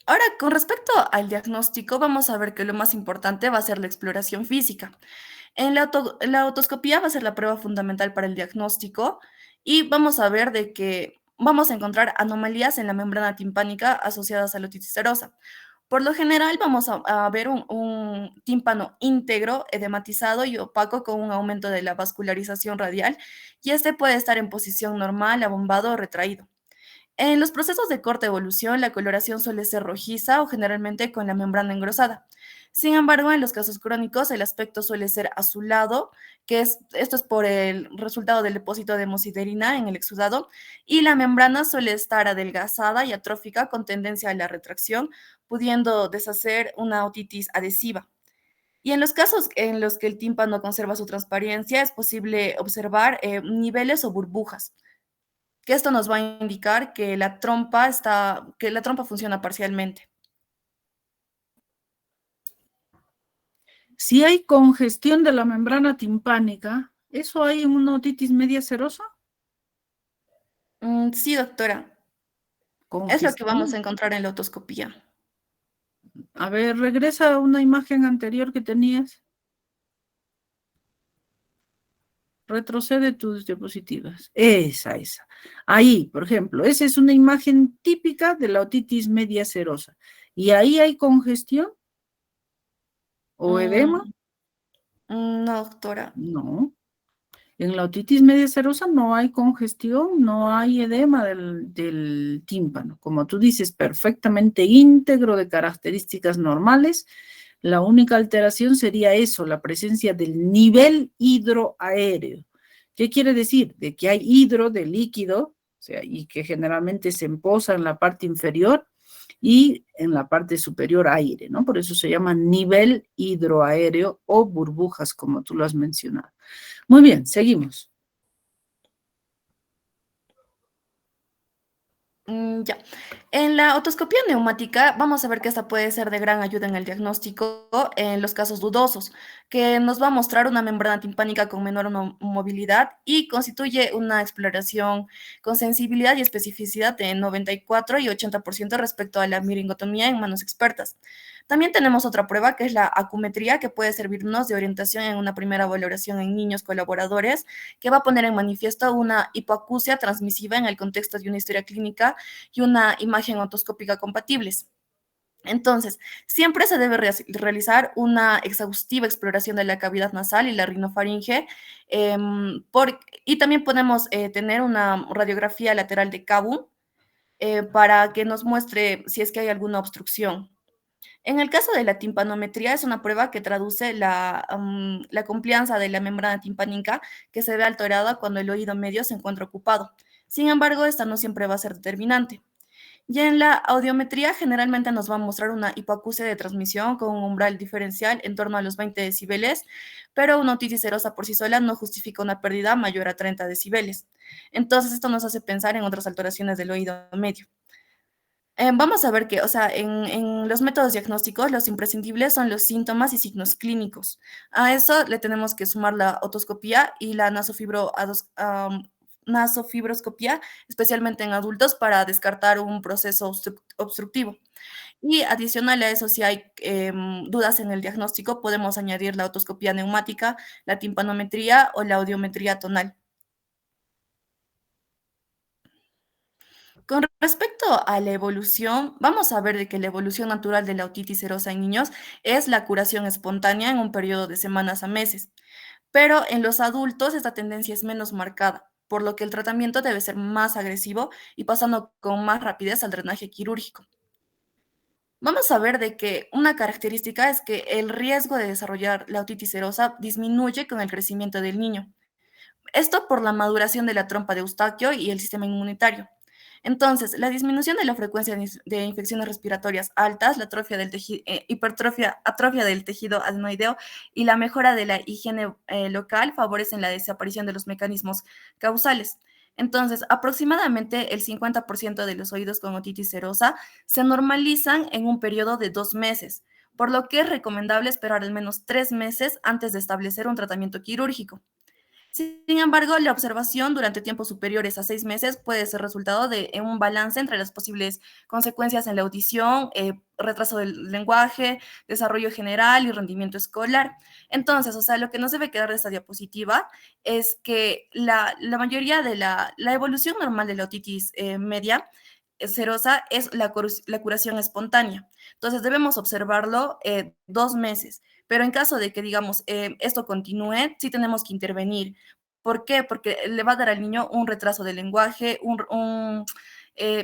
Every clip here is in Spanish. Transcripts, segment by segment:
Ahora, con respecto al diagnóstico, vamos a ver que lo más importante va a ser la exploración física. La otoscopía va a ser la prueba fundamental para el diagnóstico y vamos a ver de que vamos a encontrar anomalías en la membrana timpánica asociadas a la otitis serosa. Por lo general, vamos a ver un tímpano íntegro, edematizado y opaco con un aumento de la vascularización radial, y este puede estar en posición normal, abombado o retraído. En los procesos de corta evolución, la coloración suele ser rojiza o generalmente con la membrana engrosada. Sin embargo, en los casos crónicos, el aspecto suele ser azulado, esto es por el resultado del depósito de hemosiderina en el exudado, y la membrana suele estar adelgazada y atrófica con tendencia a la retracción, pudiendo deshacer una otitis adhesiva. Y en los casos en los que el tímpano conserva su transparencia, es posible observar niveles o burbujas, que esto nos va a indicar que la trompa funciona parcialmente. Si hay congestión de la membrana timpánica, ¿eso hay en una otitis media serosa? Sí, doctora, es lo que vamos Congestión. a encontrar en la otoscopía. A ver, regresa a una imagen anterior que tenías. Retrocede tus diapositivas. Esa. Ahí, por ejemplo, esa es una imagen típica de la otitis media serosa. ¿Y ahí hay congestión o edema? Mm, no, doctora. No. En la otitis media serosa no hay congestión, no hay edema del tímpano. Como tú dices, perfectamente íntegro, de características normales. La única alteración sería eso, la presencia del nivel hidroaéreo. ¿Qué quiere decir? De que hay hidro de líquido, o sea, y que generalmente se emposa en la parte inferior y en la parte superior aire, ¿no? Por eso se llama nivel hidroaéreo o burbujas, como tú lo has mencionado. Muy bien, seguimos. Ya. En la otoscopía neumática vamos a ver que esta puede ser de gran ayuda en el diagnóstico en los casos dudosos, que nos va a mostrar una membrana timpánica con menor movilidad y constituye una exploración con sensibilidad y especificidad de 94 y 80% respecto a la miringotomía en manos expertas. También tenemos otra prueba que es la acumetría, que puede servirnos de orientación en una primera valoración en niños colaboradores, que va a poner en manifiesto una hipoacusia transmisiva en el contexto de una historia clínica y una imagen otoscópica compatibles. Entonces, siempre se debe realizar una exhaustiva exploración de la cavidad nasal y la rinofaringe, y también podemos tener una radiografía lateral de cabo para que nos muestre si es que hay alguna obstrucción. En el caso de la timpanometría, es una prueba que traduce la complianza de la membrana timpánica, que se ve alterada cuando el oído medio se encuentra ocupado. Sin embargo, esta no siempre va a ser determinante. Y en la audiometría generalmente nos va a mostrar una hipoacusia de transmisión con un umbral diferencial en torno a los 20 decibeles, pero una otitis serosa por sí sola no justifica una pérdida mayor a 30 decibeles. Entonces, esto nos hace pensar en otras alteraciones del oído medio. Vamos a ver que, o sea, en los métodos diagnósticos, los imprescindibles son los síntomas y signos clínicos. A eso le tenemos que sumar la otoscopía y la nasofibroscopía, especialmente en adultos, para descartar un proceso obstructivo. Y adicional a eso, si hay dudas en el diagnóstico, podemos añadir la otoscopía neumática, la timpanometría o la audiometría tonal. Con respecto a la evolución, vamos a ver de que la evolución natural de la otitis serosa en niños es la curación espontánea en un periodo de semanas a meses, pero en los adultos esta tendencia es menos marcada, por lo que el tratamiento debe ser más agresivo y pasando con más rapidez al drenaje quirúrgico. Vamos a ver de que una característica es que el riesgo de desarrollar la otitis serosa disminuye con el crecimiento del niño. Esto por la maduración de la trompa de Eustaquio y el sistema inmunitario. Entonces, la disminución de la frecuencia de infecciones respiratorias altas, la atrofia del tejido, atrofia del tejido adenoideo y la mejora de la higiene local favorecen la desaparición de los mecanismos causales. Entonces, aproximadamente el 50% de los oídos con otitis serosa se normalizan en un periodo de 2 meses, por lo que es recomendable esperar al menos 3 meses antes de establecer un tratamiento quirúrgico. Sin embargo, la observación durante tiempos superiores a 6 meses puede ser resultado de un balance entre las posibles consecuencias en la audición, retraso del lenguaje, desarrollo general y rendimiento escolar. Entonces, o sea, lo que nos debe quedar de esta diapositiva es que la mayoría de la evolución normal de la otitis media serosa es la curación espontánea. Entonces, debemos observarlo 2 meses. Pero en caso de que, digamos, esto continúe, sí tenemos que intervenir. ¿Por qué? Porque le va a dar al niño un retraso del lenguaje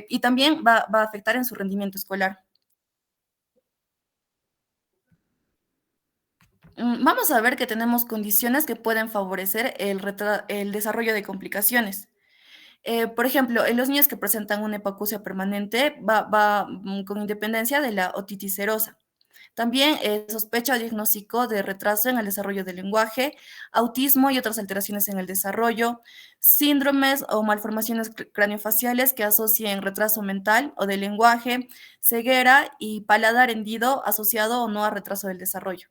y también va a afectar en su rendimiento escolar. Vamos a ver que tenemos condiciones que pueden favorecer el desarrollo de complicaciones. Por ejemplo, en los niños que presentan una hipoacusia permanente va con independencia de la otitis serosa. También sospecha o diagnóstico de retraso en el desarrollo del lenguaje, autismo y otras alteraciones en el desarrollo, síndromes o malformaciones craneofaciales que asocien retraso mental o del lenguaje, ceguera y paladar hendido asociado o no a retraso del desarrollo.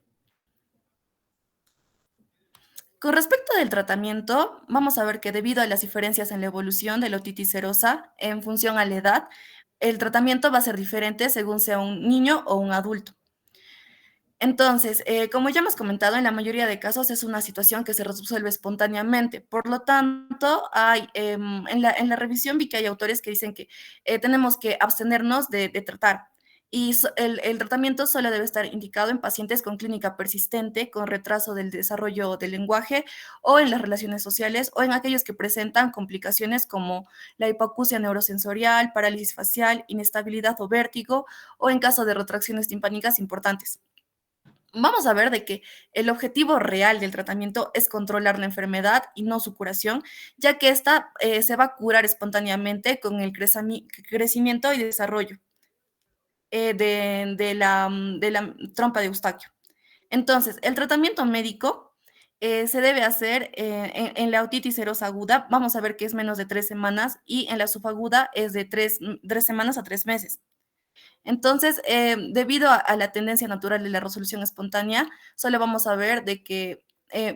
Con respecto del tratamiento, vamos a ver que debido a las diferencias en la evolución de la otitis serosa en función a la edad, el tratamiento va a ser diferente según sea un niño o un adulto. Entonces, como ya hemos comentado, en la mayoría de casos es una situación que se resuelve espontáneamente. Por lo tanto, en la revisión vi que hay autores que dicen que tenemos que abstenernos de tratar. Y el tratamiento solo debe estar indicado en pacientes con clínica persistente, con retraso del desarrollo del lenguaje o en las relaciones sociales o en aquellos que presentan complicaciones como la hipoacusia neurosensorial, parálisis facial, inestabilidad o vértigo o en caso de retracciones timpánicas importantes. Vamos a ver de que el objetivo real del tratamiento es controlar la enfermedad y no su curación, ya que esta se va a curar espontáneamente con el crecimiento y desarrollo de la trompa de Eustaquio. Entonces, el tratamiento médico se debe hacer en la otitis serosa aguda, vamos a ver que es menos de 3 semanas, y en la subaguda es de 3 semanas a 3 meses. Entonces, debido a la tendencia natural de la resolución espontánea, solo vamos a ver de que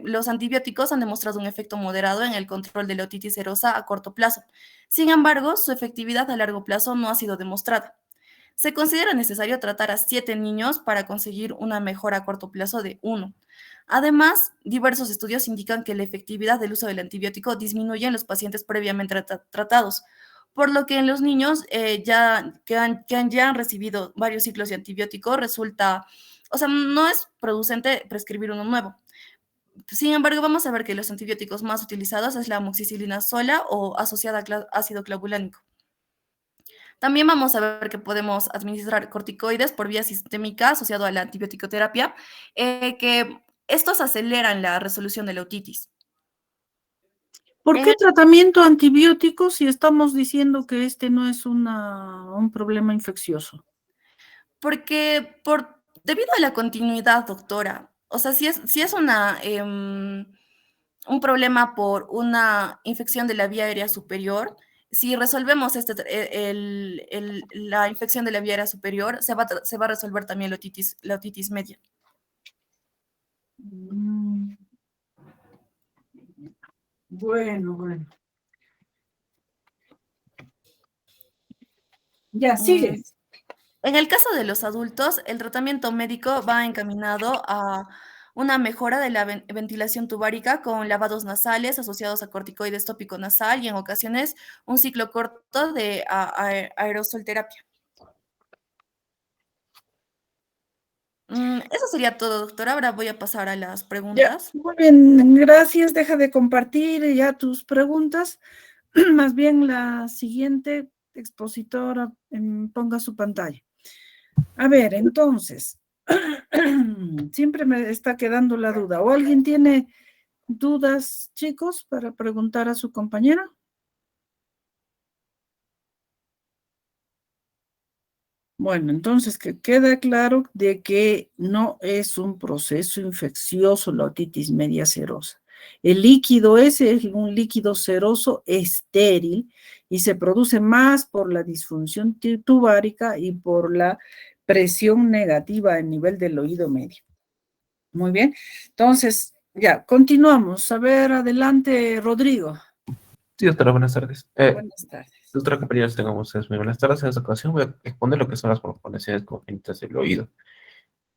los antibióticos han demostrado un efecto moderado en el control de la otitis serosa a corto plazo. Sin embargo, su efectividad a largo plazo no ha sido demostrada. Se considera necesario tratar a 7 niños para conseguir una mejora a corto plazo de 1. Además, diversos estudios indican que la efectividad del uso del antibiótico disminuye en los pacientes previamente tratados, por lo que en los niños ya han recibido varios ciclos de antibiótico resulta, o sea, no es producente prescribir uno nuevo. Sin embargo, vamos a ver que los antibióticos más utilizados es la amoxicilina sola o asociada a ácido clavulánico. También vamos a ver que podemos administrar corticoides por vía sistémica asociado a la antibiótico-terapia, que estos aceleran la resolución de la otitis. ¿Por En qué tratamiento antibiótico si estamos diciendo que este no es un problema infeccioso? Porque debido a la continuidad, doctora, o sea, si es un problema por una infección de la vía aérea superior, si resolvemos la infección de la vía aérea superior, se va a resolver también la otitis media. Mm, bueno. Ya, Mm, sigue. En el caso de los adultos, el tratamiento médico va encaminado a una mejora de la ventilación tubárica con lavados nasales asociados a corticoides tópico nasal y en ocasiones un ciclo corto de aerosol terapia. Eso sería todo, doctora. Ahora voy a pasar a las Ya, preguntas. muy bien, gracias. Deja de compartir ya tus preguntas. Más bien la siguiente expositora ponga su pantalla. A ver, entonces, siempre me está quedando la duda. ¿O alguien tiene dudas, chicos, para preguntar a su compañera? Bueno, entonces que queda claro de que no es un proceso infeccioso la otitis media serosa. El líquido ese es un líquido seroso estéril y se produce más por la disfunción tubárica y por la presión negativa a nivel del oído medio. Muy bien, entonces Ya, continuamos. A ver, adelante, Rodrigo. Sí, doctora, buenas tardes. Buenas tardes. Doctora, compañeros, tengan ustedes muy buenas tardes. En esta ocasión voy a exponer lo que son las malformaciones congénitas del oído.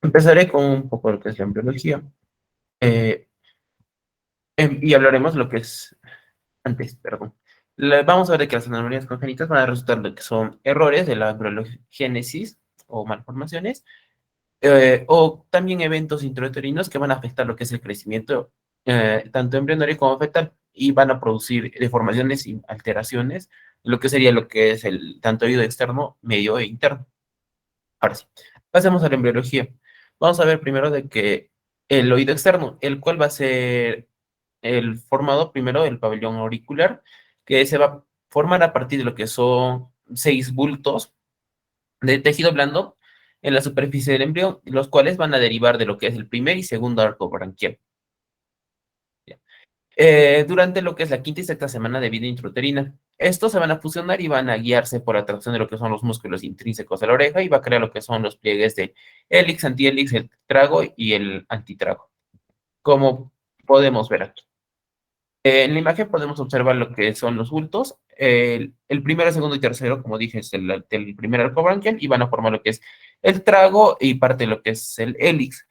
Empezaré con un poco de lo que es la embriología eh, y hablaremos lo que es, antes, perdón. Vamos a ver de que las anomalías congénitas van a resultar de que son errores de la embriogénesis o malformaciones o también eventos intrauterinos que van a afectar lo que es el crecimiento tanto embrionario como fetal y van a producir deformaciones y alteraciones, lo que sería lo que es el tanto oído externo, medio e interno. Ahora sí, pasemos a la embriología. Vamos a ver primero de que el oído externo, el cual va a ser el formado primero del pabellón auricular, que se va a formar a partir de lo que son 6 bultos de tejido blando en la superficie del embrión, los cuales van a derivar de lo que es el primer y segundo arco branquial. Durante lo que es la quinta y sexta semana de vida intrauterina. Estos se van a fusionar y van a guiarse por atracción de lo que son los músculos intrínsecos de la oreja y va a crear lo que son los pliegues de hélix, antihélix, el trago y el antitrago, como podemos ver aquí. En la imagen podemos observar lo que son los bultos. El primero, segundo y tercero, como dije, es el primer arco branquial y van a formar lo que es el trago y parte de lo que es el hélix.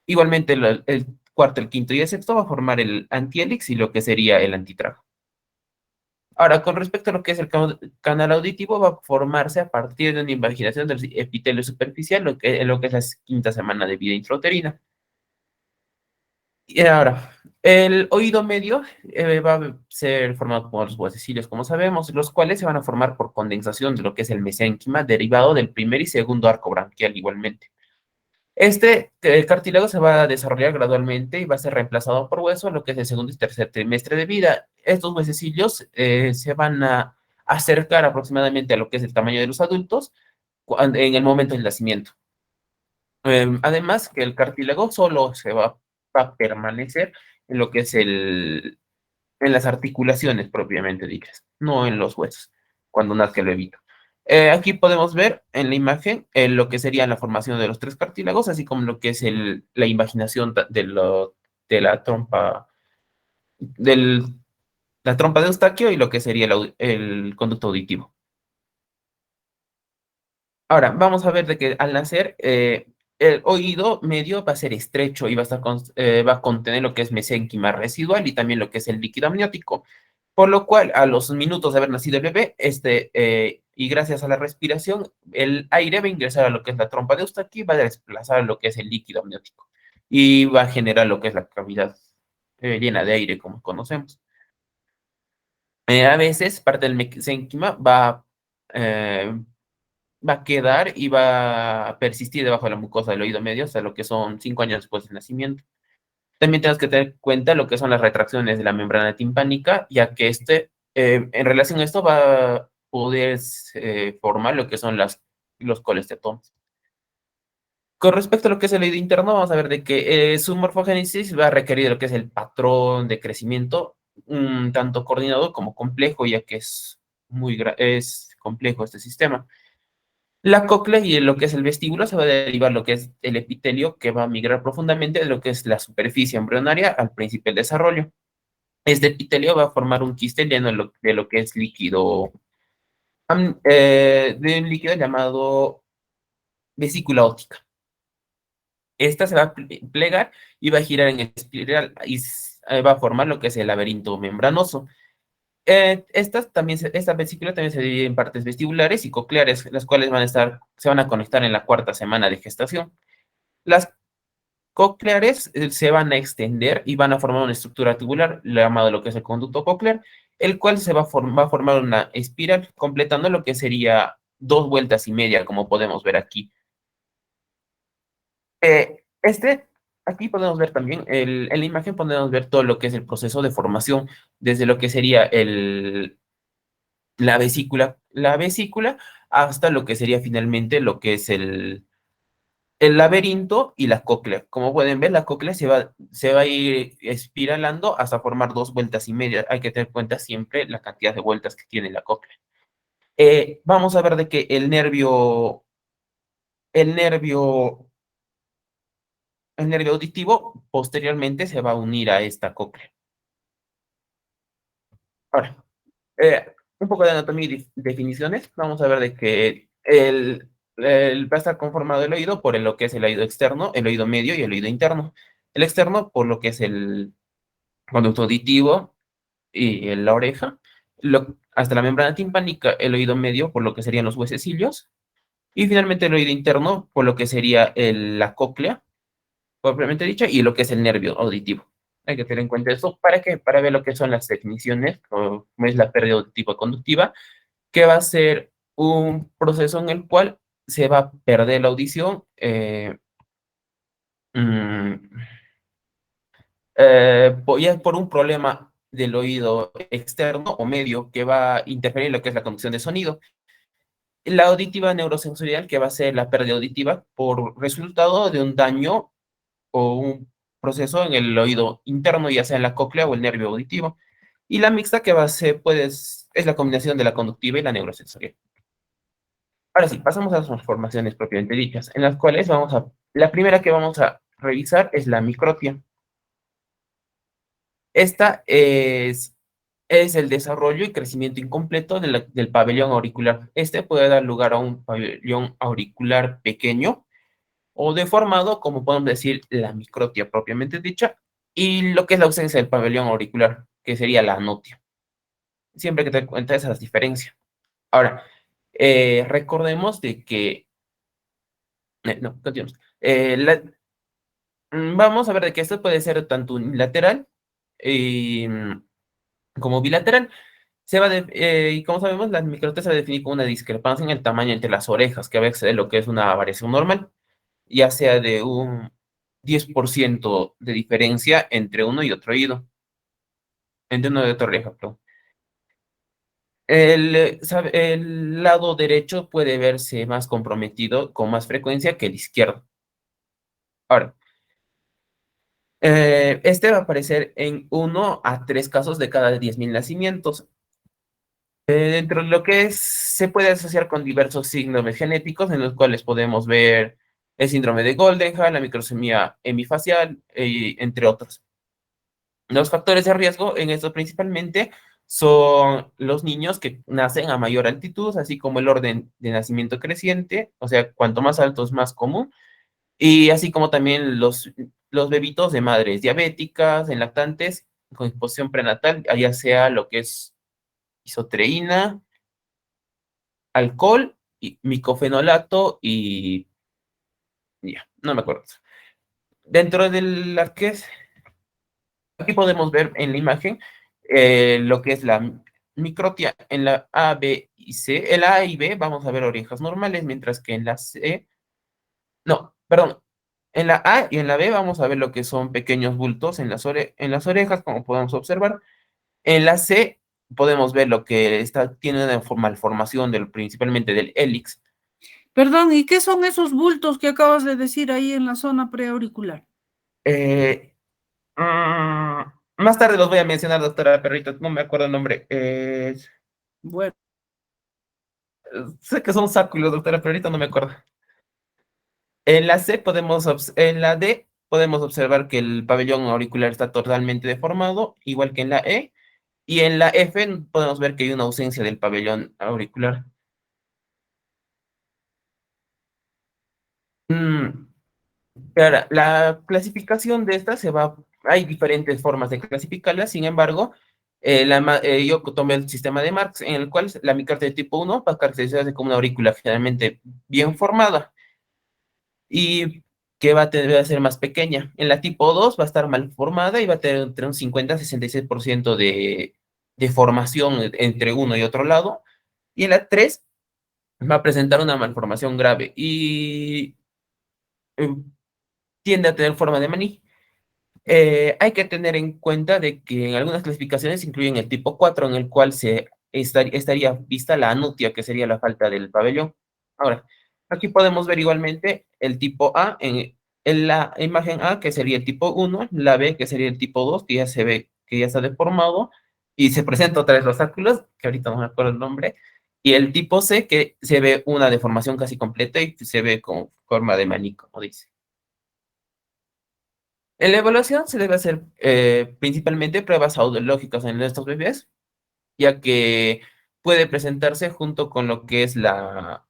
Igualmente, el cuarto, el quinto y el sexto va a formar el antihelix y lo que sería el antitrago. Ahora, con respecto a lo que es el canal auditivo, va a formarse a partir de una invaginación del epitelio superficial, lo que es la quinta semana de vida intrauterina. Y ahora, el oído medio va a ser formado por los huesecillos, como sabemos, los cuales se van a formar por condensación de lo que es el mesénquima, derivado del primer y segundo arco branquial igualmente. Este cartílago se va a desarrollar gradualmente y va a ser reemplazado por hueso en lo que es el segundo y tercer trimestre de vida. Estos huesecillos se van a acercar aproximadamente a lo que es el tamaño de los adultos en el momento del nacimiento. Además, que el cartílago solo va a permanecer en lo que es en las articulaciones propiamente dichas, no en los huesos, cuando nazca el bebito. Aquí podemos ver en la imagen lo que sería la formación de los tres cartílagos, así como lo que es la invaginación de la trompa, del, la trompa de Eustaquio y lo que sería el conducto auditivo. Ahora, vamos a ver de que al nacer, el oído medio va a ser estrecho y va a contener lo que es mesénquima residual y también lo que es el líquido amniótico. Por lo cual, a los minutos de haber nacido el bebé, y gracias a la respiración, el aire va a ingresar a lo que es la trompa de Eustaquio y va a desplazar lo que es el líquido amniótico. Y va a generar lo que es la cavidad llena de aire, como conocemos. A veces, parte del mesénquima eh, va a quedar y va a persistir debajo de la mucosa del oído medio hasta lo que son 5 años después del nacimiento. También tenemos que tener en cuenta lo que son las retracciones de la membrana timpánica, ya que en relación a esto va a poder formar lo que son los colestetomas. Con respecto a lo que es el oído interno, vamos a ver de que su morfogénesis va a requerir lo que es el patrón de crecimiento, tanto coordinado como complejo, ya que es complejo este sistema. La cóclea y lo que es el vestíbulo se va a derivar lo que es el epitelio, que va a migrar profundamente de lo que es la superficie embrionaria al principio del desarrollo. Este epitelio va a formar un quiste lleno de lo que es líquido, de un líquido llamado vesícula óptica. Esta se va a plegar y va a girar en espiral y va a formar lo que es el laberinto membranoso. Esta vesícula también se divide en partes vestibulares y cocleares, las cuales se van a conectar en la cuarta semana de gestación. Las cocleares se van a extender y van a formar una estructura tubular, llamado lo que es el conducto coclear, el cual va a formar una espiral, completando lo que sería 2 vueltas y media, como podemos ver aquí. Eh, este, Aquí podemos ver también, en la imagen podemos ver todo lo que es el proceso de formación, desde lo que sería la vesícula hasta lo que sería finalmente lo que es el laberinto y la cóclea. Como pueden ver, la cóclea se va a ir espiralando hasta formar 2 vueltas y media. Hay que tener en cuenta siempre la cantidad de vueltas que tiene la cóclea. Vamos a ver de que el nervio el nervio auditivo posteriormente se va a unir a esta cóclea. Ahora, un poco de anatomía y definiciones. Vamos a ver de que va a estar conformado el oído por lo que es el oído externo, el oído medio y el oído interno. El externo por lo que es el conducto auditivo y la oreja, hasta la membrana timpánica, el oído medio por lo que serían los huesecillos, y finalmente el oído interno por lo que sería la cóclea, propiamente dicha, y lo que es el nervio auditivo. Hay que tener en cuenta eso para ver lo que son las definiciones, como es la pérdida auditiva conductiva, que va a ser un proceso en el cual se va a perder la audición mm, ya por un problema del oído externo o medio que va a interferir en lo que es la conducción de sonido. La auditiva neurosensorial, que va a ser la pérdida auditiva por resultado de un daño o un proceso en el oído interno, ya sea en la cóclea o el nervio auditivo. Y la mixta, que va a ser, pues, es la combinación de la conductiva y la neurosensorial. Ahora sí, pasamos a las transformaciones propiamente dichas, en las cuales la primera que vamos a revisar es la microtia. Esta es el desarrollo y crecimiento incompleto del pabellón auricular. Este puede dar lugar a un pabellón auricular pequeño o deformado, como podemos decir la microtia propiamente dicha, y lo que es la ausencia del pabellón auricular, que sería la anotia. Siempre que te cuenta esas diferencias. Ahora, recordemos de que... no, continuamos. Vamos a ver de que esto puede ser tanto unilateral y, como bilateral. Y como sabemos, la microtia se define como una discrepancia en el tamaño entre las orejas, que va a exceder lo que es una variación normal, ya sea de un 10% de diferencia entre uno y otro oído, entre uno y otra oreja, perdón. El lado derecho puede verse más comprometido con más frecuencia que el izquierdo. Ahora, este va a aparecer en 1 a 3 casos de cada 10.000 nacimientos. Dentro de lo que se puede asociar con diversos síndromes genéticos, en los cuales podemos ver el síndrome de Goldenhar, la microsomía hemifacial, entre otros. Los factores de riesgo en esto principalmente son los niños que nacen a mayor altitud, así como el orden de nacimiento creciente, o sea, cuanto más alto es más común, y así como también los bebitos de madres diabéticas, en lactantes, con exposición prenatal, ya sea lo que es isotreína, alcohol, y micofenolato y ya, no me acuerdo. Dentro de las que es, aquí podemos ver en la imagen lo que es la microtia en la A, B y C. En la A y B vamos a ver orejas normales, mientras que en la C, no, perdón, en la A y en la B vamos a ver lo que son pequeños bultos en en las orejas, como podemos observar. En la C podemos ver lo que tiene una malformación principalmente del hélix. Perdón, ¿y qué son esos bultos que acabas de decir ahí en la zona preauricular? Eh, Más tarde los voy a mencionar, doctora Perrito, no me acuerdo el nombre. Bueno, Sé que son sáculos, doctora, pero ahorita no me acuerdo. En la D podemos observar que el pabellón auricular está totalmente deformado, igual que en la E, y en la F podemos ver que hay una ausencia del pabellón auricular. Mm, Ahora, la clasificación de esta hay diferentes formas de clasificarla, sin embargo, yo tomé el sistema de Marx, en el cual la microtia de tipo 1 va a caracterizarse como una aurícula generalmente bien formada, y que va a ser más pequeña. En la tipo 2 va a estar mal formada y va a tener entre un 50 y 66% de formación entre uno y otro lado. Y en la 3 va a presentar una malformación grave y eh, tiende a tener forma de maní. Hay que tener en cuenta de que en algunas clasificaciones incluyen el tipo 4, en el cual estaría vista la anutia, que sería la falta del pabellón. Ahora, aquí podemos ver igualmente el tipo A en la imagen A, que sería el tipo 1, la B, que sería el tipo 2, que ya se ve que ya está deformado, y se presenta otra vez los áculos, que ahorita no me acuerdo el nombre, y el tipo C, que se ve una deformación casi completa y se ve con forma de maní, como dice. En la evaluación se debe hacer principalmente pruebas audiológicas en estos bebés, ya que puede presentarse junto con lo que es la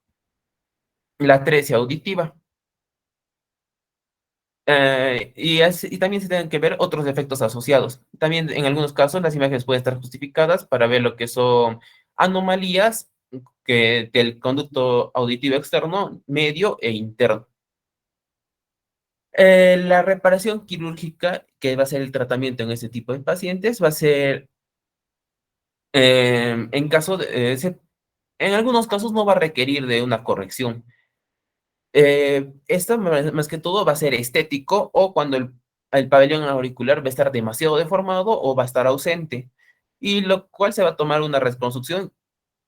atresia auditiva. Y también se tienen que ver otros efectos asociados. También en algunos casos las imágenes pueden estar justificadas para ver lo que son anomalías del conducto auditivo externo, medio e interno. La reparación quirúrgica, que va a ser el tratamiento en este tipo de pacientes, va a ser en caso en algunos casos no va a requerir de una corrección. Esto más que todo va a ser estético o cuando el pabellón auricular va a estar demasiado deformado o va a estar ausente, y lo cual se va a tomar una reconstrucción,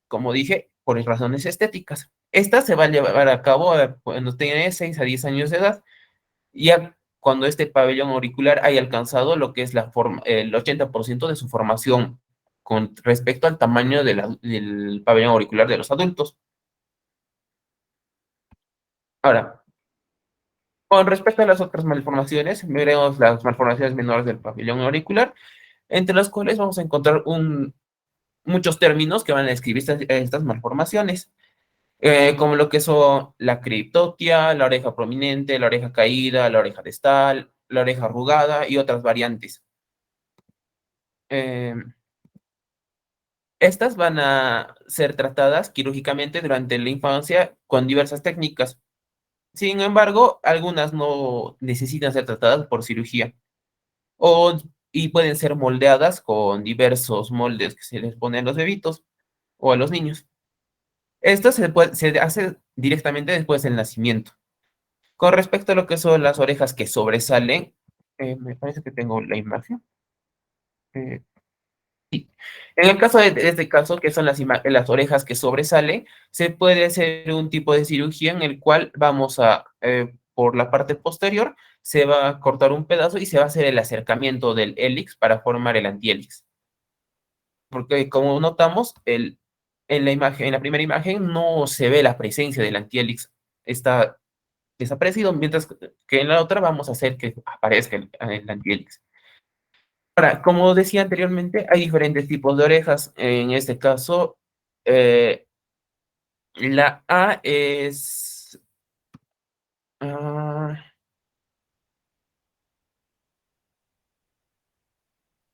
como dije, por razones estéticas. Esta se va a llevar a cabo cuando tiene 6 a 10 años de edad, ya cuando este pabellón auricular haya alcanzado lo que es el 80% de su formación con respecto al tamaño del pabellón auricular de los adultos. Ahora, con respecto a las otras malformaciones, veremos las malformaciones menores del pabellón auricular, entre las cuales vamos a encontrar muchos términos que van a describir estas malformaciones, como lo que son la criptotia, la oreja prominente, la oreja caída, la oreja distal, la oreja arrugada y otras variantes. Eh, Estas van a ser tratadas quirúrgicamente durante la infancia con diversas técnicas. Sin embargo, algunas no necesitan ser tratadas por cirugía. Y pueden ser moldeadas con diversos moldes que se les ponen a los bebitos o a los niños. Esto se hace directamente después del nacimiento. Con respecto a lo que son las orejas que sobresalen, me parece que tengo la imagen. eh, sí. En el caso de este caso, que son las orejas que sobresalen, se puede hacer un tipo de cirugía en el cual por la parte posterior, se va a cortar un pedazo y se va a hacer el acercamiento del hélix para formar el antihélix. Porque como notamos, en la primera imagen no se ve la presencia del antihélix, está desaparecido, mientras que en la otra vamos a hacer que aparezca el antihélix. Ahora, como decía anteriormente, hay diferentes tipos de orejas. En este caso, eh, la A es... ah,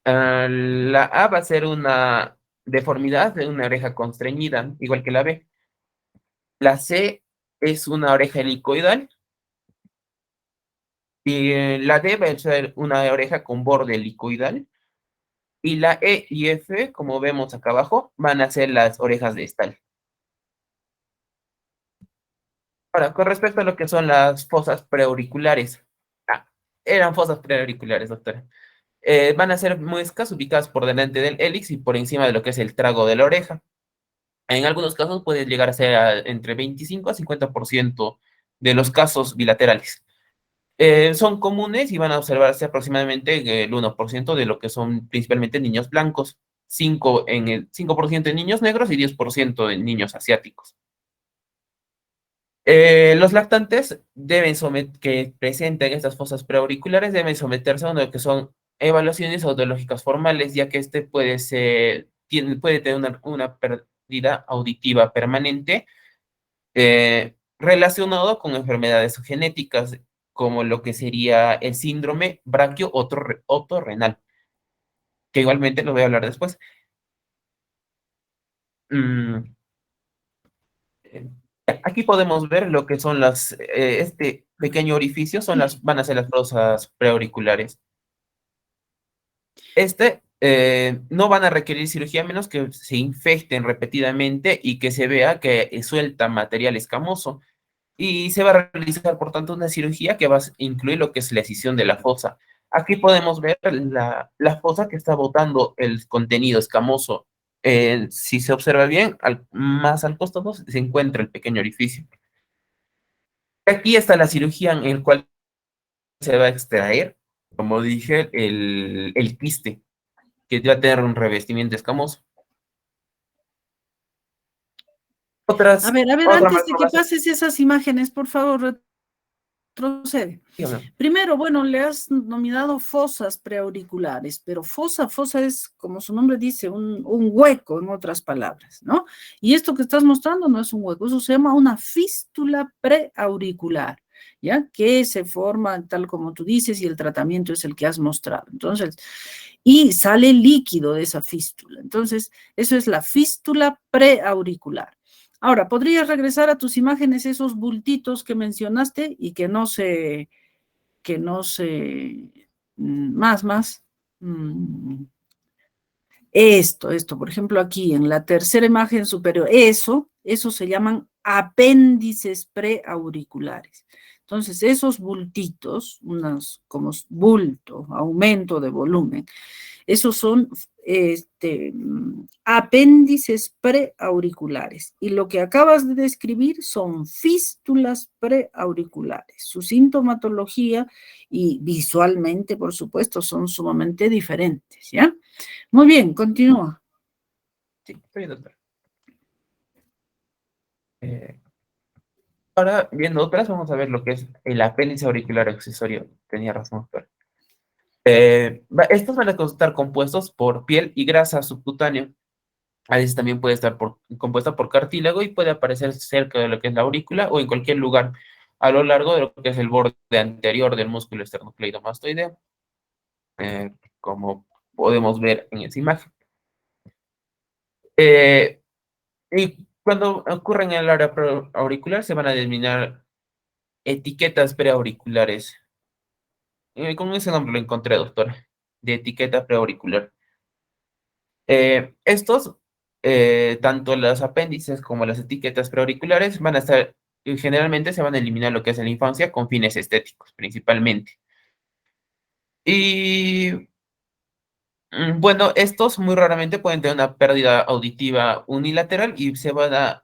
la A va a ser una deformidad de una oreja constreñida, igual que la B. La C es una oreja helicoidal. Y la D va a ser una oreja con borde helicoidal. Y la E y F, como vemos acá abajo, van a ser las orejas de estal. Ahora, con respecto a lo que son las fosas preauriculares. Ah, eran fosas preauriculares, doctora. Van a ser muescas ubicadas por delante del hélix y por encima de lo que es el trago de la oreja. En algunos casos puede llegar a ser entre 25 a 50% de los casos bilaterales. Son comunes y van a observarse aproximadamente el 1% de lo que son principalmente niños blancos, 5% en niños negros y 10% en niños asiáticos. Los lactantes que presenten estas fosas preauriculares deben someterse a lo que son evaluaciones audiológicas formales, ya que este puede tener una pérdida auditiva permanente relacionado con enfermedades genéticas, como lo que sería el síndrome braquio-otorrenal, que igualmente lo voy a hablar después. Mm, eh, Aquí podemos ver lo que son este pequeño orificio, van a ser las fosas preauriculares. No van a requerir cirugía a menos que se infecten repetidamente y que se vea que suelta material escamoso. Y se va a realizar, por tanto, una cirugía que va a incluir lo que es la escisión de la fosa. Aquí podemos ver la fosa que está botando el contenido escamoso. Si se observa bien, más al costado se encuentra el pequeño orificio. Aquí está la cirugía en el cual se va a extraer, como dije, el quiste, que va a tener un revestimiento escamoso. A ver, Otra antes de que malformación. pases esas imágenes, por favor, retrocede. Dígame. Primero, bueno, le has nominado fosas preauriculares, pero fosa es, como su nombre dice, un hueco, en otras palabras, ¿no? Y esto que estás mostrando no es un hueco, eso se llama una fístula preauricular, ¿ya? Que se forma tal como tú dices y el tratamiento es el que has mostrado. Entonces, y sale líquido de esa fístula. Entonces, eso es la fístula preauricular. Ahora, ¿podrías regresar a tus imágenes esos bultitos que mencionaste y más. mm, Esto, por ejemplo, aquí en la tercera imagen superior, eso se llaman apéndices preauriculares. Entonces, esos bultitos, unos como bulto, aumento de volumen, esos son apéndices preauriculares. Y lo que acabas de describir son fístulas preauriculares. Su sintomatología y visualmente, por supuesto, son sumamente diferentes, ¿ya? Muy bien, continúa. Sí, estoy doctor. Ahora, viendo otras, vamos a ver lo que es el apéndice auricular accesorio. Tenía razón, doctor. Estos van a estar compuestos por piel y grasa subcutánea. A veces también puede estar compuesta por cartílago y puede aparecer cerca de lo que es la aurícula o en cualquier lugar a lo largo de lo que es el borde anterior del músculo esternocleidomastoideo, como podemos ver en esa imagen. Y cuando ocurre en el área auricular se van a denominar etiquetas preauriculares. Con ese nombre lo encontré, doctor, de etiqueta preauricular. Estos, tanto los apéndices como las etiquetas preauriculares van a estar, generalmente se van a eliminar lo que es en la infancia con fines estéticos, principalmente. Y bueno, estos muy raramente pueden tener una pérdida auditiva unilateral y que se va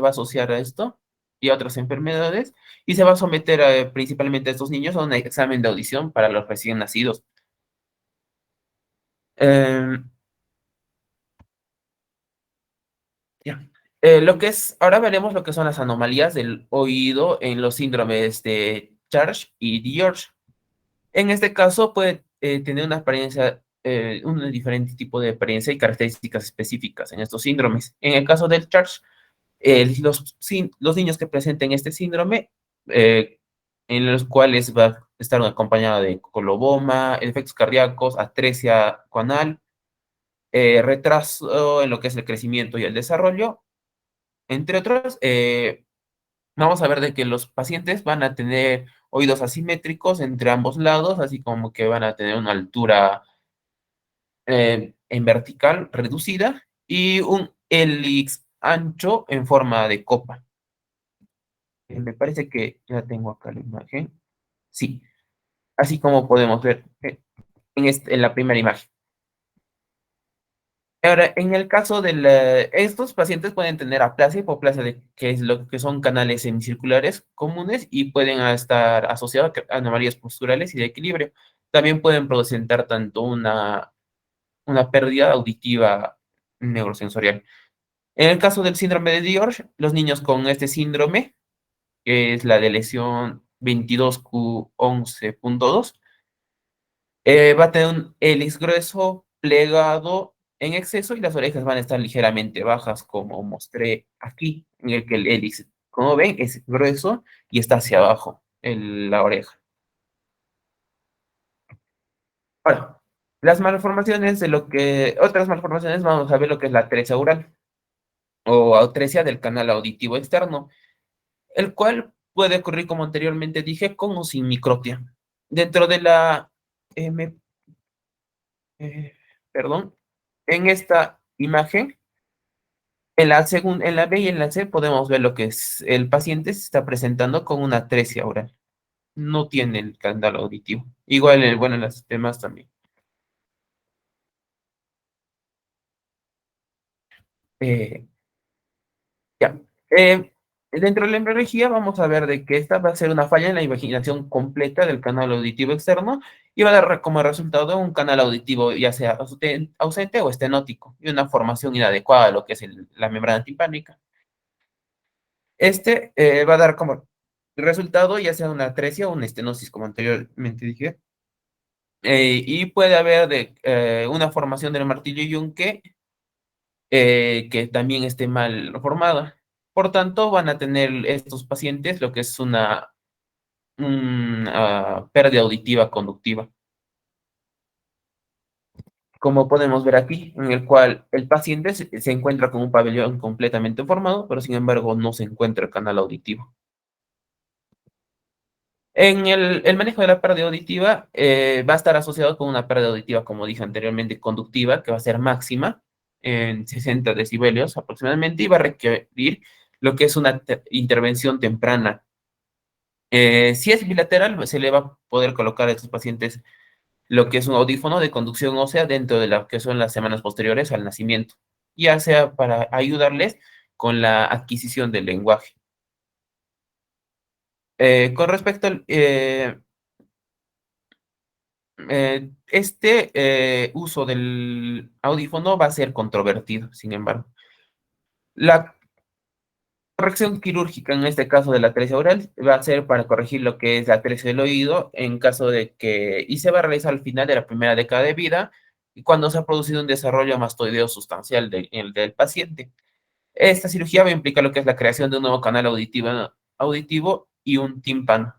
a asociar a esto y a otras enfermedades y se va a someter principalmente a estos niños a un examen de audición para los recién nacidos. Em, ya. Ahora veremos lo que son las anomalías del oído en los síndromes de Charge y George. En este caso puede tener una apariencia, un diferente tipo de apariencia y características específicas en estos síndromes. En el caso del Charge, los niños que presenten este síndrome, eh, en los cuales va a estar acompañado de coloboma, efectos cardíacos, atresia coanal, retraso en lo que es el crecimiento y el desarrollo, entre otros. Vamos a ver de que los pacientes van a tener oídos asimétricos entre ambos lados, así como que van a tener una altura en vertical reducida y un hélix ancho en forma de copa. Me parece que ya tengo acá la imagen. Sí, así como podemos ver en la primera imagen. Ahora, en el caso de estos pacientes pueden tener aplasia, hipoplasia, que es lo que son canales semicirculares comunes y pueden estar asociados a anomalías posturales y de equilibrio. También pueden presentar tanto una pérdida auditiva neurosensorial. En el caso del síndrome de Dior, los niños con este síndrome, que es la de lesión 22q11.2, va a tener un hélice grueso, plegado en exceso y las orejas van a estar ligeramente bajas, como mostré aquí, en el que el hélice, como ven, es grueso y está hacia abajo la oreja. Ahora, otras malformaciones, vamos a ver lo que es la atresia oral o atresia del canal auditivo externo, el cual puede ocurrir, como anteriormente dije, con o sin micropia. Dentro de la M perdón, en esta imagen, en la B y en la C podemos ver lo que es el paciente se está presentando con una atresia oral. No tiene el canal auditivo. Igual, bueno, en las demás también. Eh, ya. Dentro de la embriología vamos a ver de que esta va a ser una falla en la imaginación completa del canal auditivo externo y va a dar como resultado un canal auditivo ya sea ausente o estenótico y una formación inadecuada de lo que es la membrana timpánica. Va a dar como resultado ya sea una atresia o una estenosis, como anteriormente dije. Y puede haber una formación del martillo yunque que también esté mal formada. Por tanto, van a tener estos pacientes lo que es una pérdida auditiva conductiva, como podemos ver aquí, en el cual el paciente se encuentra con un pabellón completamente formado, pero sin embargo no se encuentra el canal auditivo. En el manejo de la pérdida auditiva va a estar asociado con una pérdida auditiva, como dije anteriormente, conductiva, que va a ser máxima en 60 decibelios aproximadamente y va a requerir lo que es una intervención temprana. Si es bilateral, se le va a poder colocar a estos pacientes lo que es un audífono de conducción ósea dentro de lo que son las semanas posteriores al nacimiento, ya sea para ayudarles con la adquisición del lenguaje. Con respecto al uso del audífono va a ser controvertido, sin embargo. La corrección quirúrgica, en este caso de la atresia oral, va a ser para corregir lo que es la atresia del oído en caso de que, y se va a realizar al final de la primera década de vida, y cuando se ha producido un desarrollo mastoideo sustancial del paciente. Esta cirugía va a implicar lo que es la creación de un nuevo canal auditivo y un tímpano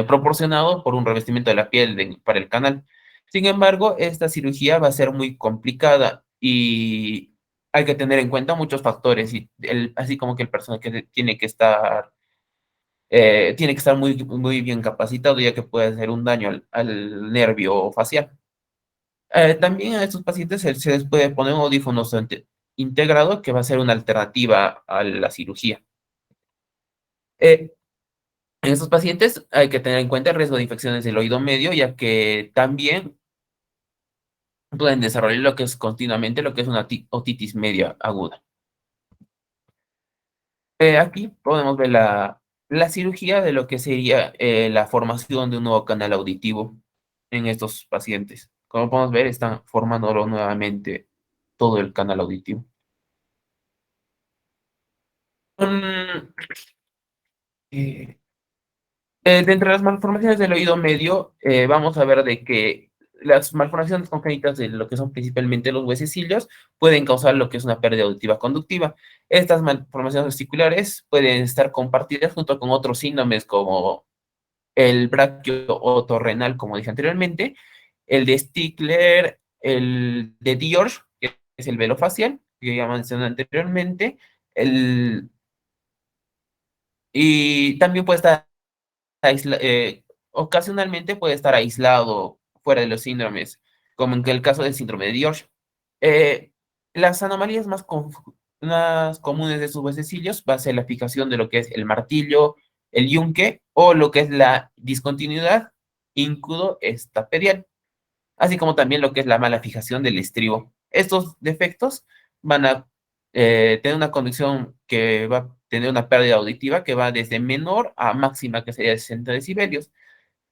proporcionado por un revestimiento de la piel para el canal. Sin embargo, esta cirugía va a ser muy complicada y hay que tener en cuenta muchos factores, así como que el personal que tiene que estar muy, muy bien capacitado, ya que puede hacer un daño al nervio facial. También a estos pacientes se les puede poner un audífono integrado que va a ser una alternativa a la cirugía. Eh, En estos pacientes hay que tener en cuenta el riesgo de infecciones del oído medio, ya que también pueden desarrollar lo que es continuamente, lo que es una otitis media aguda. Aquí podemos ver la cirugía de lo que sería la formación de un nuevo canal auditivo en estos pacientes. Como podemos ver, están formándolo nuevamente todo el canal auditivo. Mm, eh, Dentro de las malformaciones del oído medio, vamos a ver de que las malformaciones congénitas de lo que son principalmente los huesecillos pueden causar lo que es una pérdida auditiva conductiva. Estas malformaciones vesiculares pueden estar compartidas junto con otros síndromes como el braquio otorrenal, como dije anteriormente, el de Stickler, el de Dior, que es el velo facial, que ya mencioné anteriormente, y también puede estar ocasionalmente puede estar aislado fuera de los síndromes, como en el caso del síndrome de Dior. Eh, las anomalías más comunes de sus huesecillos va a ser la fijación de lo que es el martillo, el yunque o lo que es la discontinuidad íncudo-estapedial, así como también lo que es la mala fijación del estribo. Estos defectos van a tener una condición que va a tener una pérdida auditiva que va desde menor a máxima, que sería de 60 decibelios,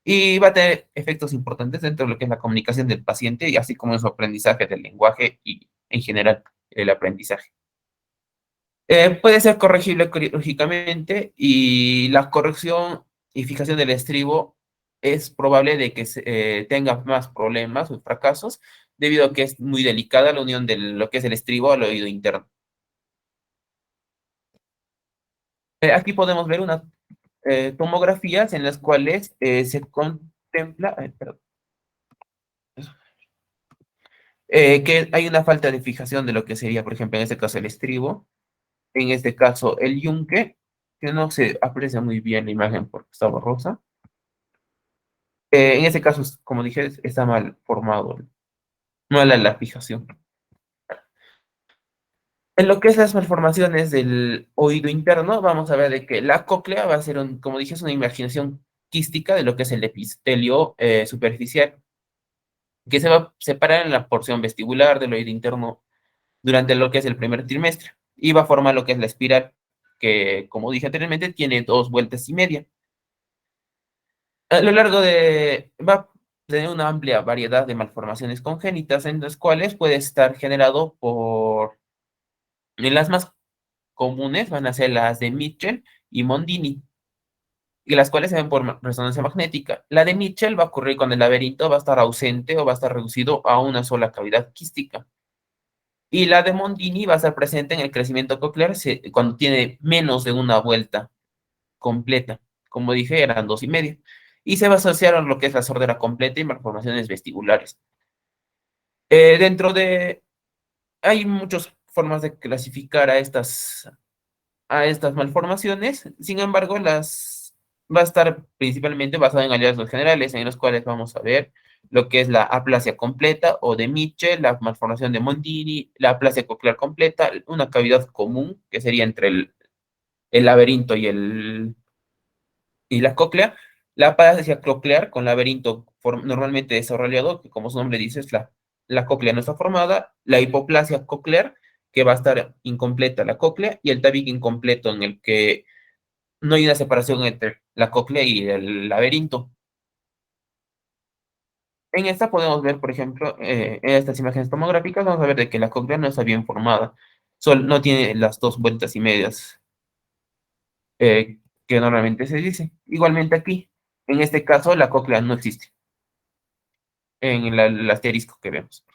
y va a tener efectos importantes dentro de lo que es la comunicación del paciente, y así como en su aprendizaje del lenguaje y en general el aprendizaje. Puede ser corregible quirúrgicamente y la corrección y fijación del estribo es probable de que tenga más problemas o fracasos debido a que es muy delicada la unión de lo que es el estribo al oído interno. Aquí podemos ver unas tomografías en las cuales se contempla, perdón, que hay una falta de fijación de lo que sería, por ejemplo, en este caso el estribo, en este caso el yunque, que no se aprecia muy bien la imagen porque está borrosa. En ese caso, como dije, está mal formado, mala la fijación. En lo que es las malformaciones del oído interno, vamos a ver de que la cóclea va a ser, como dije, es una imaginación quística de lo que es el epistelio superficial, que se va a separar en la porción vestibular del oído interno durante lo que es el primer trimestre, y va a formar lo que es la espiral, que, como dije anteriormente, tiene 2 vueltas y media. A lo largo va a tener una amplia variedad de malformaciones congénitas, en las cuales puede estar generado las más comunes van a ser las de Mitchell y Mondini. y las cuales se ven por resonancia magnética. La de Mitchell va a ocurrir cuando el laberinto va a estar ausente o va a estar reducido a una sola cavidad quística. Y la de Mondini va a estar presente en el crecimiento coclear cuando tiene menos de una vuelta completa. Como dije, eran 2,5. Y se va a asociar a lo que es la sordera completa y malformaciones vestibulares. Dentro de... Hay muchas formas de clasificar a estas malformaciones. Sin embargo, va a estar principalmente basado en hallazgos generales, en los cuales vamos a ver lo que es la aplasia completa o de Mitchell, la malformación de Mondini, la aplasia coclear completa, una cavidad común que sería entre el laberinto y la cóclea, la aplasia coclear con laberinto normalmente desarrollado, que como su nombre dice, es la cóclea no está formada, la hipoplasia coclear, que va a estar incompleta la cóclea, y el tabique incompleto en el que no hay una separación entre la cóclea y el laberinto. En esta podemos ver, por ejemplo, en estas imágenes tomográficas, vamos a ver de que la cóclea no está bien formada, no tiene las 2,5 vueltas eh, que normalmente se dice. Igualmente aquí, en este caso, la cóclea no existe en el asterisco que vemos.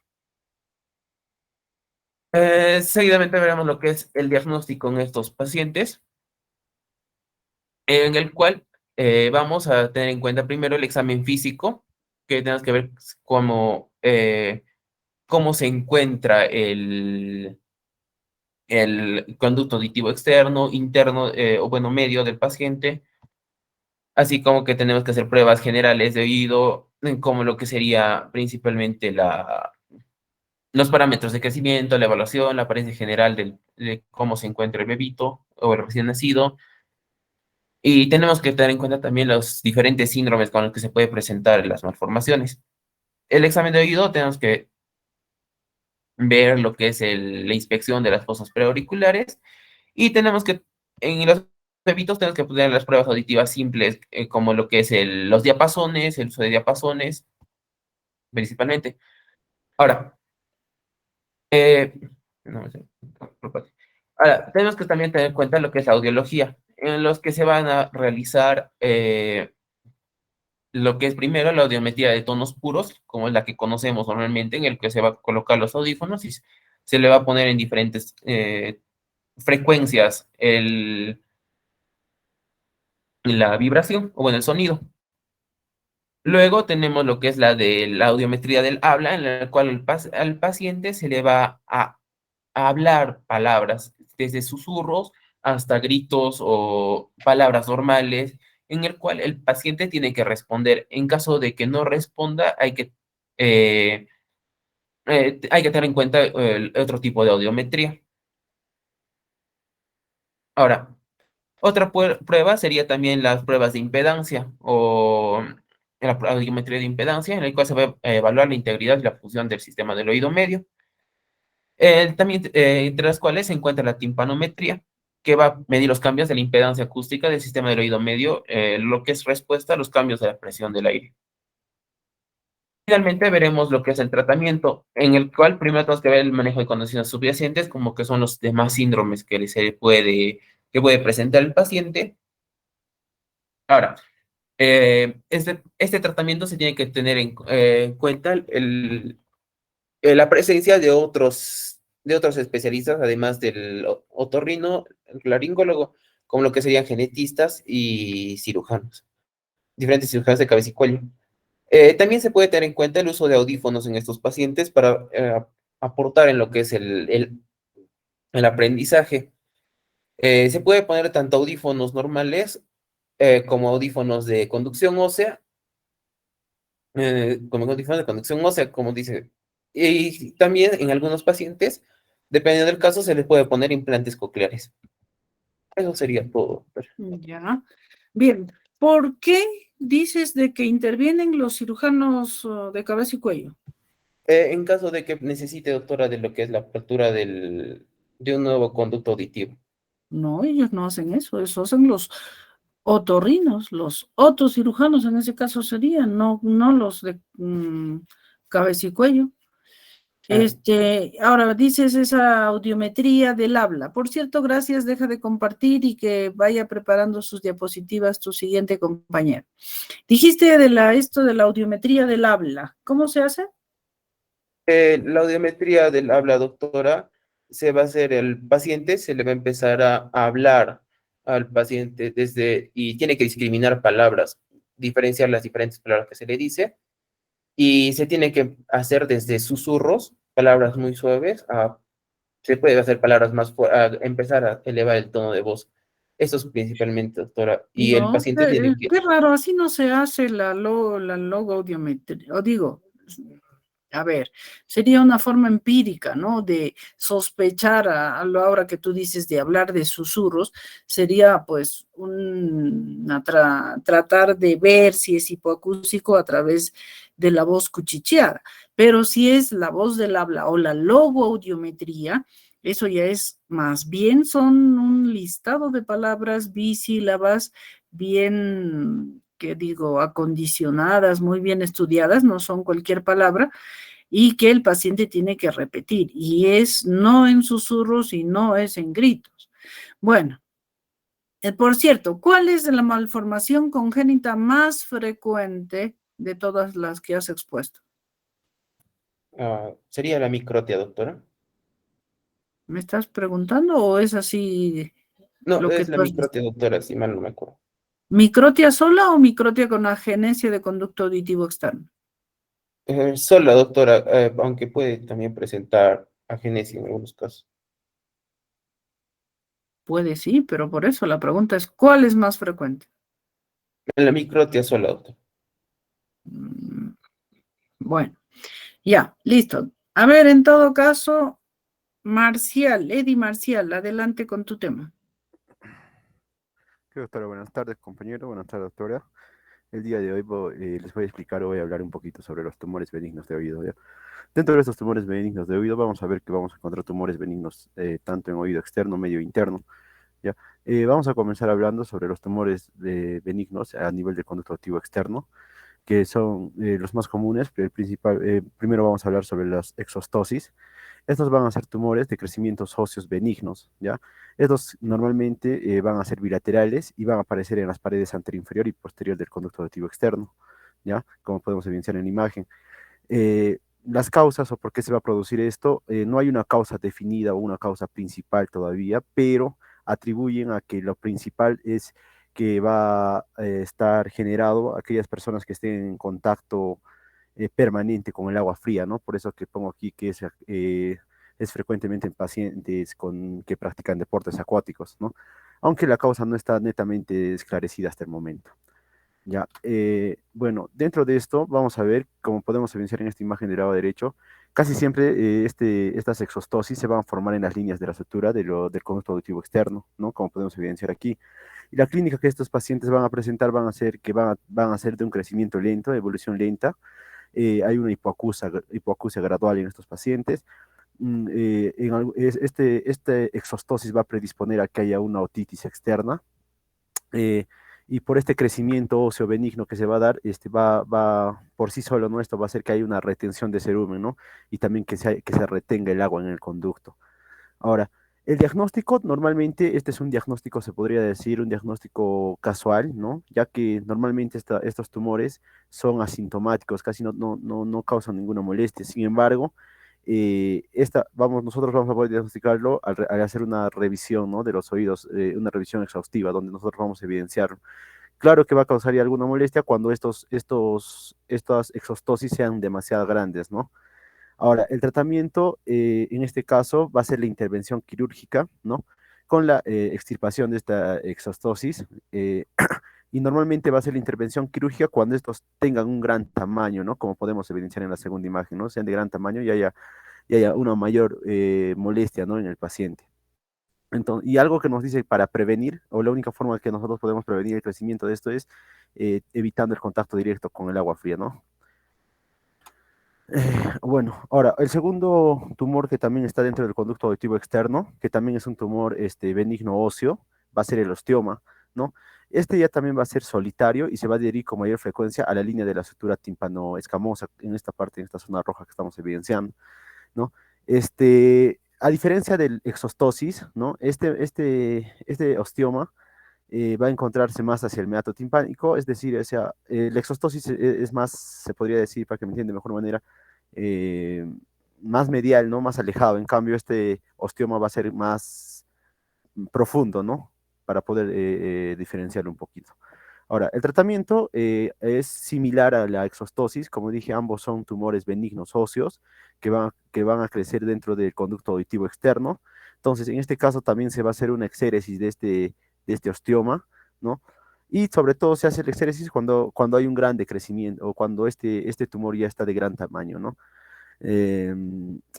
Seguidamente veremos lo que es el diagnóstico en estos pacientes, en el cual vamos a tener en cuenta primero el examen físico, que tenemos que ver cómo se encuentra el conducto auditivo externo, interno, o bueno, medio del paciente, así como que tenemos que hacer pruebas generales de oído, como lo que sería principalmente los parámetros de crecimiento, la evaluación, la apariencia general de cómo se encuentra el bebito o el recién nacido. Y tenemos que tener en cuenta también los diferentes síndromes con los que se puede presentar las malformaciones. El examen de oído tenemos que ver lo que es la inspección de las fosas preauriculares y tenemos que, en los bebitos tenemos que poner las pruebas auditivas simples, como lo que es los diapasones, el uso de diapasones, principalmente. Ahora, Eh, no sé, ahora, tenemos que también tener en cuenta lo que es la audiología, en los que se van a realizar lo que es primero la audiometría de tonos puros, como es la que conocemos normalmente, en el que se va a colocar los audífonos y se le va a poner en diferentes frecuencias la vibración, o bueno, el sonido. Luego tenemos lo que es la de la audiometría del habla, en la cual al paciente se le va a hablar palabras, desde susurros hasta gritos o palabras normales, en el cual el paciente tiene que responder. En caso de que no responda, eh, hay que tener en cuenta el otro tipo de audiometría. Ahora, otra prueba sería también las pruebas de impedancia o la audiometría de impedancia, en el cual se va a evaluar la integridad y la función del sistema del oído medio. También entre las cuales se encuentra la timpanometría, que va a medir los cambios de la impedancia acústica del sistema del oído medio, lo que es respuesta a los cambios de la presión del aire. Finalmente veremos lo que es el tratamiento, en el cual primero tenemos que ver el manejo de condiciones subyacentes, como que son los demás síndromes que puede presentar el paciente. Ahora, este tratamiento se tiene que tener en cuenta la presencia de otros especialistas, además del otorrino, el laringólogo, como lo que serían genetistas y cirujanos, diferentes cirujanos de cabeza y cuello. También se puede tener en cuenta el uso de audífonos en estos pacientes para aportar en lo que es el aprendizaje. Se puede poner tanto audífonos normales como audífonos de conducción ósea, como dice. Y también en algunos pacientes, dependiendo del caso, se les puede poner implantes cocleares. Eso sería todo. Ya. Bien, ¿por qué dices de que intervienen los cirujanos de cabeza y cuello? En caso de que necesite, doctora, de lo que es la apertura de un nuevo conducto auditivo. No, ellos no hacen eso hacen los otorrinos, los otocirujanos en ese caso serían, no los de cabeza y cuello. Ah, Ahora dices esa audiometría del habla. Por cierto, gracias, deja de compartir y que vaya preparando sus diapositivas tu siguiente compañero. Dijiste esto de la audiometría del habla. ¿Cómo se hace? la audiometría del habla, doctora, se va a hacer el paciente, se le va a empezar a hablar al paciente y tiene que discriminar palabras, diferenciar las diferentes palabras que se le dice, y se tiene que hacer desde susurros, palabras muy suaves, se puede hacer palabras más fuertes, empezar a elevar el tono de voz. Eso es principalmente, doctora, y el No, paciente tiene que... qué raro, así no se hace la logoaudiometría. O digo, a ver, sería una forma empírica, ¿no? De sospechar a lo ahora que tú dices de hablar de susurros, sería pues tratar de ver si es hipoacústico a través de la voz cuchicheada. Pero si es la voz del habla o la logoaudiometría, eso ya es más bien son un listado de palabras bisílabas bien, que digo, acondicionadas, muy bien estudiadas, no son cualquier palabra, y que el paciente tiene que repetir, y es no en susurros y no es en gritos. Bueno, por cierto, ¿cuál es la malformación congénita más frecuente de todas las que has expuesto? ¿Sería la microtia, doctora? ¿Me estás preguntando o es así No, lo que es la tú has visto? microtia, doctora, si mal no me acuerdo. ¿Microtia sola o microtia con agenesia de conducto auditivo externo? Solo, doctora, aunque puede también presentar agenesia en algunos casos. Puede sí, pero por eso la pregunta es, ¿cuál es más frecuente? En la microtia sola, doctora. Mm, Bueno, ya, listo. A ver, en todo caso, Marcial, Eddie Marcial, adelante con tu tema. ¿Qué, doctora? Buenas tardes, compañero. Buenas tardes, doctora. El día de hoy les voy a explicar o voy a hablar un poquito sobre los tumores benignos de oído, ¿ya? Dentro de estos tumores benignos de oído, vamos a ver que vamos a encontrar tumores benignos tanto en oído externo, medio e interno, ¿ya? Vamos a comenzar hablando sobre los tumores benignos a nivel del conducto auditivo externo, que son los más comunes. Pero primero vamos a hablar sobre las exostosis. Estos van a ser tumores de crecimientos óseos benignos, ¿ya? Estos normalmente van a ser bilaterales y van a aparecer en las paredes anterior, inferior y posterior del conducto auditivo externo, ¿ya? Como podemos evidenciar en la imagen. Las causas o por qué se va a producir esto, no hay una causa definida o una causa principal todavía, pero atribuyen a que lo principal es que va a estar generado aquellas personas que estén en contacto permanente con el agua fría, ¿no? Por eso que pongo aquí que es frecuentemente en pacientes que practican deportes acuáticos, ¿no? Aunque la causa no está netamente esclarecida hasta el momento. Ya, bueno, dentro de esto vamos a ver, como podemos evidenciar en esta imagen del lado derecho, casi siempre estas exostosis se van a formar en las líneas de la sutura del conducto auditivo externo, ¿no? Como podemos evidenciar aquí. Y la clínica que estos pacientes van a presentar van a ser que van a ser de un crecimiento lento, de evolución lenta. Hay una hipoacusia gradual en estos pacientes. Este exostosis va a predisponer a que haya una otitis externa. eh, y por este crecimiento óseo benigno que se va a dar, va por sí solo, ¿no? Esto va a hacer que haya una retención de cerumen, ¿no? Y también que se retenga el agua en el conducto. Ahora, el diagnóstico, normalmente, este es un diagnóstico, se podría decir, un diagnóstico casual, ¿no? Ya que normalmente estos tumores son asintomáticos, casi no causan ninguna molestia. Sin embargo, nosotros vamos a poder diagnosticarlo al hacer una revisión, ¿no? De los oídos, una revisión exhaustiva, donde nosotros vamos a evidenciar. Claro que va a causar ya alguna molestia cuando estas exostosis sean demasiado grandes, ¿no? Ahora, el tratamiento en este caso va a ser la intervención quirúrgica, ¿no? Con la extirpación de esta exostosis. Y normalmente va a ser la intervención quirúrgica cuando estos tengan un gran tamaño, ¿no? Como podemos evidenciar en la segunda imagen, ¿no? Sean de gran tamaño y haya una mayor molestia, ¿no? En el paciente. Entonces, y algo que nos dice para prevenir, o la única forma que nosotros podemos prevenir el crecimiento de esto es evitando el contacto directo con el agua fría, ¿no? Bueno, ahora, el segundo tumor que también está dentro del conducto auditivo externo, que también es un tumor benigno óseo, va a ser el osteoma, ¿no? Este ya también va a ser solitario y se va a adherir con mayor frecuencia a la línea de la sutura tímpano-escamosa, en esta parte, en esta zona roja que estamos evidenciando. ¿no? A diferencia del exostosis, ¿no? Este osteoma va a encontrarse más hacia el meato timpánico, es decir, o sea, el exostosis es más, se podría decir, para que me entienda de mejor manera, eh, más medial, ¿no? Más alejado. En cambio, este osteoma va a ser más profundo, ¿no? Para poder diferenciarlo un poquito. Ahora, el tratamiento es similar a la exostosis, como dije, ambos son tumores benignos óseos que van a crecer dentro del conducto auditivo externo. Entonces, en este caso también se va a hacer una exéresis de este osteoma, ¿no? Y sobre todo se hace el exéresis cuando hay un gran decrecimiento o cuando este tumor ya está de gran tamaño, ¿no? Eh,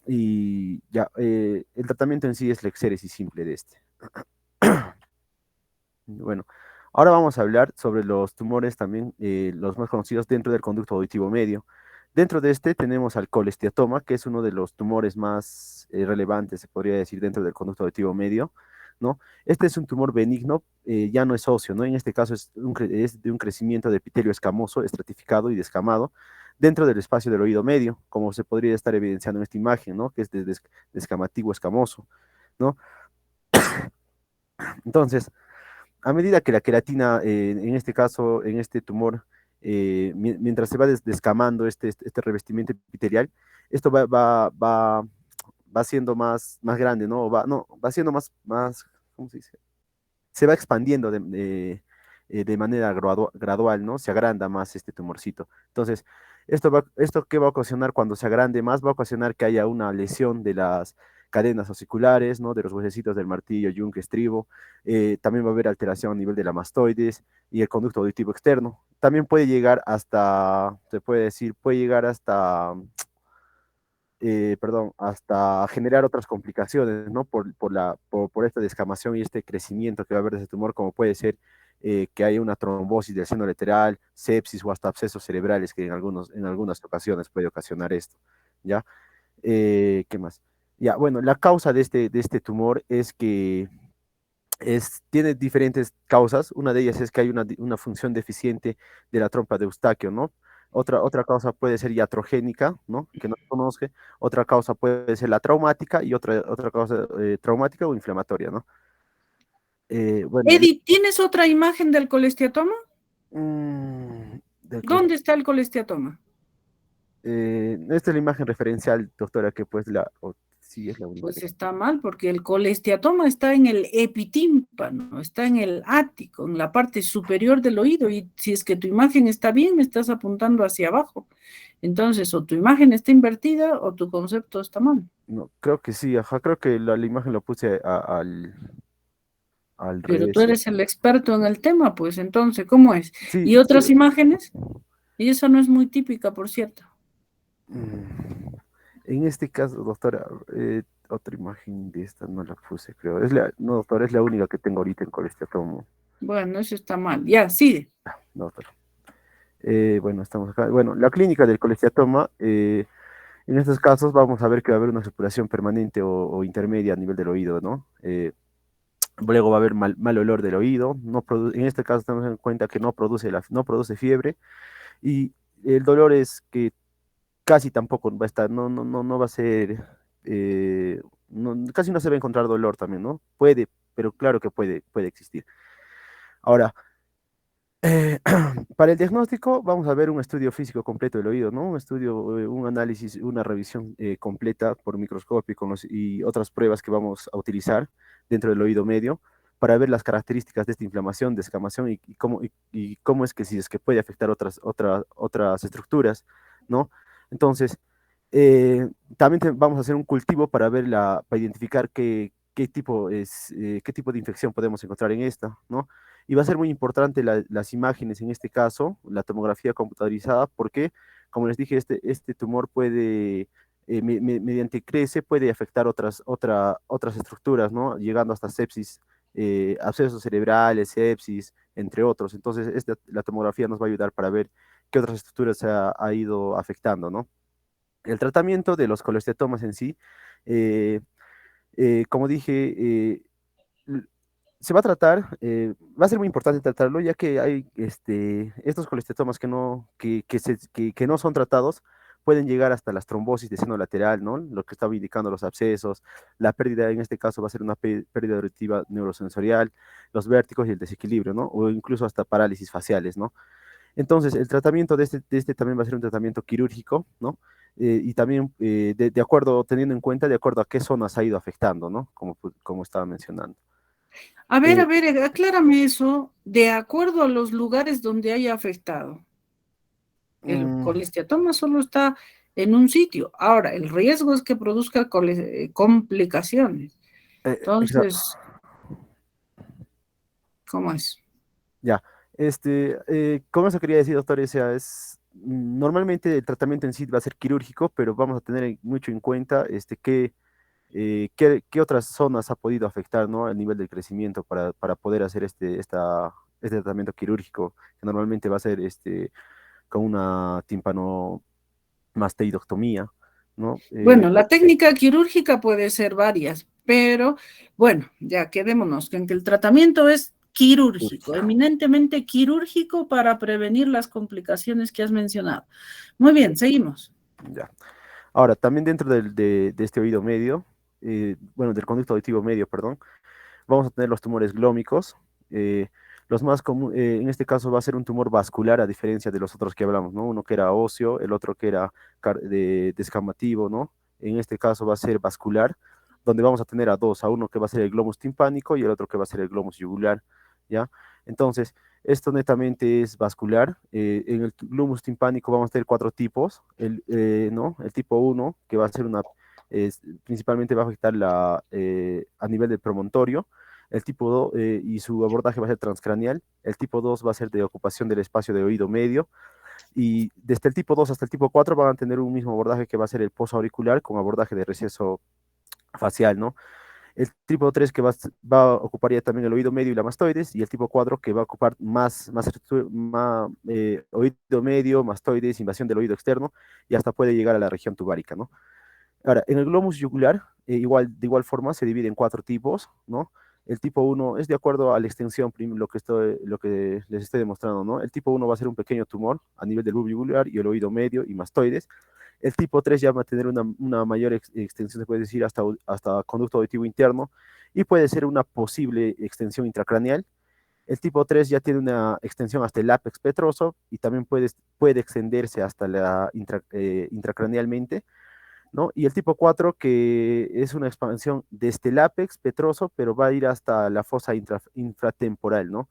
y ya, el tratamiento en sí es la exéresis simple de este. Bueno, ahora vamos a hablar sobre los tumores también, los más conocidos dentro del conducto auditivo medio. Dentro de este tenemos al colesteatoma, que es uno de los tumores más relevantes, se podría decir, dentro del conducto auditivo medio, ¿no? Este es un tumor benigno, ya no es óseo, ¿no? En este caso es de un crecimiento de epitelio escamoso, estratificado y descamado dentro del espacio del oído medio, como se podría estar evidenciando en esta imagen, ¿no? Que es descamativo escamoso, ¿no? Entonces, a medida que la queratina, en este caso, en este tumor, mientras se va descamando este revestimiento epitelial, esto va siendo más grande, ¿no? No, va siendo más, ¿cómo se dice? Se va expandiendo de manera gradual, ¿no? Se agranda más este tumorcito. Entonces, ¿esto qué va a ocasionar cuando se agrande más? Va a ocasionar que haya una lesión de las cadenas osiculares, ¿no? De los huesecitos del martillo, yunque, estribo. También va a haber alteración a nivel de la mastoides y el conducto auditivo externo. También puede llegar hasta, se puede decir, puede llegar hasta perdón, hasta generar otras complicaciones, ¿no? Por esta descamación y este crecimiento que va a haber de ese tumor, como puede ser que haya una trombosis del seno lateral, sepsis o hasta abscesos cerebrales, que en algunas ocasiones puede ocasionar esto, ¿ya? ¿Qué más? Ya, bueno, la causa de este tumor es que tiene diferentes causas. Una de ellas es que hay una función deficiente de la trompa de Eustaquio, ¿no? Otra causa puede ser iatrogénica, ¿no? Que no se conoce. Otra causa puede ser la traumática y otra causa traumática o inflamatoria, ¿no? Bueno, Edith, ¿tienes otra imagen del colesteatoma? del ¿Dónde está el colesteatoma? esta es la imagen referencial, doctora, que pues sí es la única Pues que... está mal, porque el colesteatoma está en el epitímpano, está en el ático, en la parte superior del oído, y si es que tu imagen está bien, me estás apuntando hacia abajo. Entonces, o tu imagen está invertida o tu concepto está mal. No, creo que sí, ajá, creo que la imagen lo puse al Pero tú revés. eres el experto en el tema, pues entonces, ¿cómo es? Sí, ¿Y sí. otras imágenes? Y esa no es muy típica, por cierto. Mm, En este caso, doctora, otra imagen de esta no la puse, creo. No, doctora, es la única que tengo ahorita en colesteatomo. Bueno, eso está mal. Ya, sigue. No, doctora. Bueno, estamos acá. Bueno, la clínica del colesteatoma, en estos casos vamos a ver que va a haber una supuración permanente o intermedia a nivel del oído, ¿no? Luego va a haber mal olor del oído. En este caso tenemos en cuenta que no produce fiebre y el dolor es que casi tampoco va a estar, no va a ser, casi no se va a encontrar dolor también, ¿no? Puede, pero claro que puede existir. Ahora, para el diagnóstico vamos a ver un estudio físico completo del oído, ¿no? Un análisis, una revisión completa por microscopio y otras pruebas que vamos a utilizar dentro del oído medio para ver las características de esta inflamación, descamación y cómo es que si es que puede afectar otras estructuras, ¿no? Entonces, también vamos a hacer un cultivo para para identificar qué tipo de infección podemos encontrar en esta, ¿no? Y va a ser muy importante las imágenes en este caso, la tomografía computarizada, porque, como les dije, este tumor puede, mediante crece, puede afectar otras estructuras, ¿no? Llegando hasta sepsis, abscesos cerebrales, sepsis, entre otros. Entonces, la tomografía nos va a ayudar para ver qué otras estructuras ha ido afectando, ¿no? El tratamiento de los colesteatomas en sí, eh, como dije, l- se va a tratar, va a ser muy importante tratarlo, ya que hay estos colesteatomas que no son tratados, pueden llegar hasta las trombosis de seno lateral, ¿no? Lo que estaba indicando los abscesos, la pérdida en este caso va a ser una pérdida auditiva neurosensorial, los vértigos y el desequilibrio, ¿no? O incluso hasta parálisis faciales, ¿no? Entonces, el tratamiento de este también va a ser un tratamiento quirúrgico, ¿no? Y también de acuerdo, teniendo en cuenta de acuerdo a qué zonas ha ido afectando, ¿no? Como estaba mencionando. A Eh, ver, aclárame eso, de acuerdo a los lugares donde haya afectado. El mm, colesteatoma solo está en un sitio. Ahora, el riesgo es que produzca complicaciones. exa- Entonces, ¿cómo es? ya, con eso quería decir, doctor, o sea, normalmente el tratamiento en sí va a ser quirúrgico, pero vamos a tener mucho en cuenta qué otras zonas ha podido afectar, ¿no? El nivel del crecimiento para poder hacer este tratamiento quirúrgico, que normalmente va a ser con una timpanomastoidectomía, ¿no? Bueno, la técnica quirúrgica puede ser varias, pero bueno, ya quedémonos con que el tratamiento es quirúrgico, eminentemente quirúrgico para prevenir las complicaciones que has mencionado. Muy bien, seguimos. Ya. Ahora, también dentro de este oído medio, bueno, del conducto auditivo medio, perdón, vamos a tener los tumores glómicos. Los más comunes, en este caso va a ser un tumor vascular, a diferencia de los otros que hablamos, ¿no? Uno que era óseo, el otro que era descamativo, ¿no? En este caso va a ser vascular, donde vamos a tener a dos, a uno que va a ser el glomus timpánico y el otro que va a ser el glomus yugular, ¿ya? Entonces, esto netamente es vascular. En el glomus timpánico vamos a tener cuatro tipos, ¿no? El tipo uno que va a ser principalmente va a afectar a nivel del promontorio. El tipo 2 y su abordaje va a ser transcraneal. El tipo 2 va a ser de ocupación del espacio de oído medio. Y desde el tipo 2 hasta el tipo 4 van a tener un mismo abordaje que va a ser el posauricular con abordaje de receso facial, ¿no? El tipo 3 que va a ocupar ya también el oído medio y la mastoides, y el tipo 4 que va a ocupar oído medio, mastoides, invasión del oído externo, y hasta puede llegar a la región tubárica, ¿no? Ahora, en el glomus yugular, de igual forma, se divide en cuatro tipos, ¿no? El tipo uno es de acuerdo a la extensión, lo que les estoy demostrando, ¿no? El tipo uno va a ser un pequeño tumor a nivel del bulbo yugular y el oído medio y mastoides. El tipo 3 ya va a tener una mayor extensión, se puede decir, hasta conducto auditivo interno, y puede ser una posible extensión intracraneal. El tipo 3 ya tiene una extensión hasta el ápex petroso y también puede extenderse hasta intracranealmente, ¿no? Y el tipo 4 que es una expansión desde el ápex petroso, pero va a ir hasta la fosa infratemporal, ¿no?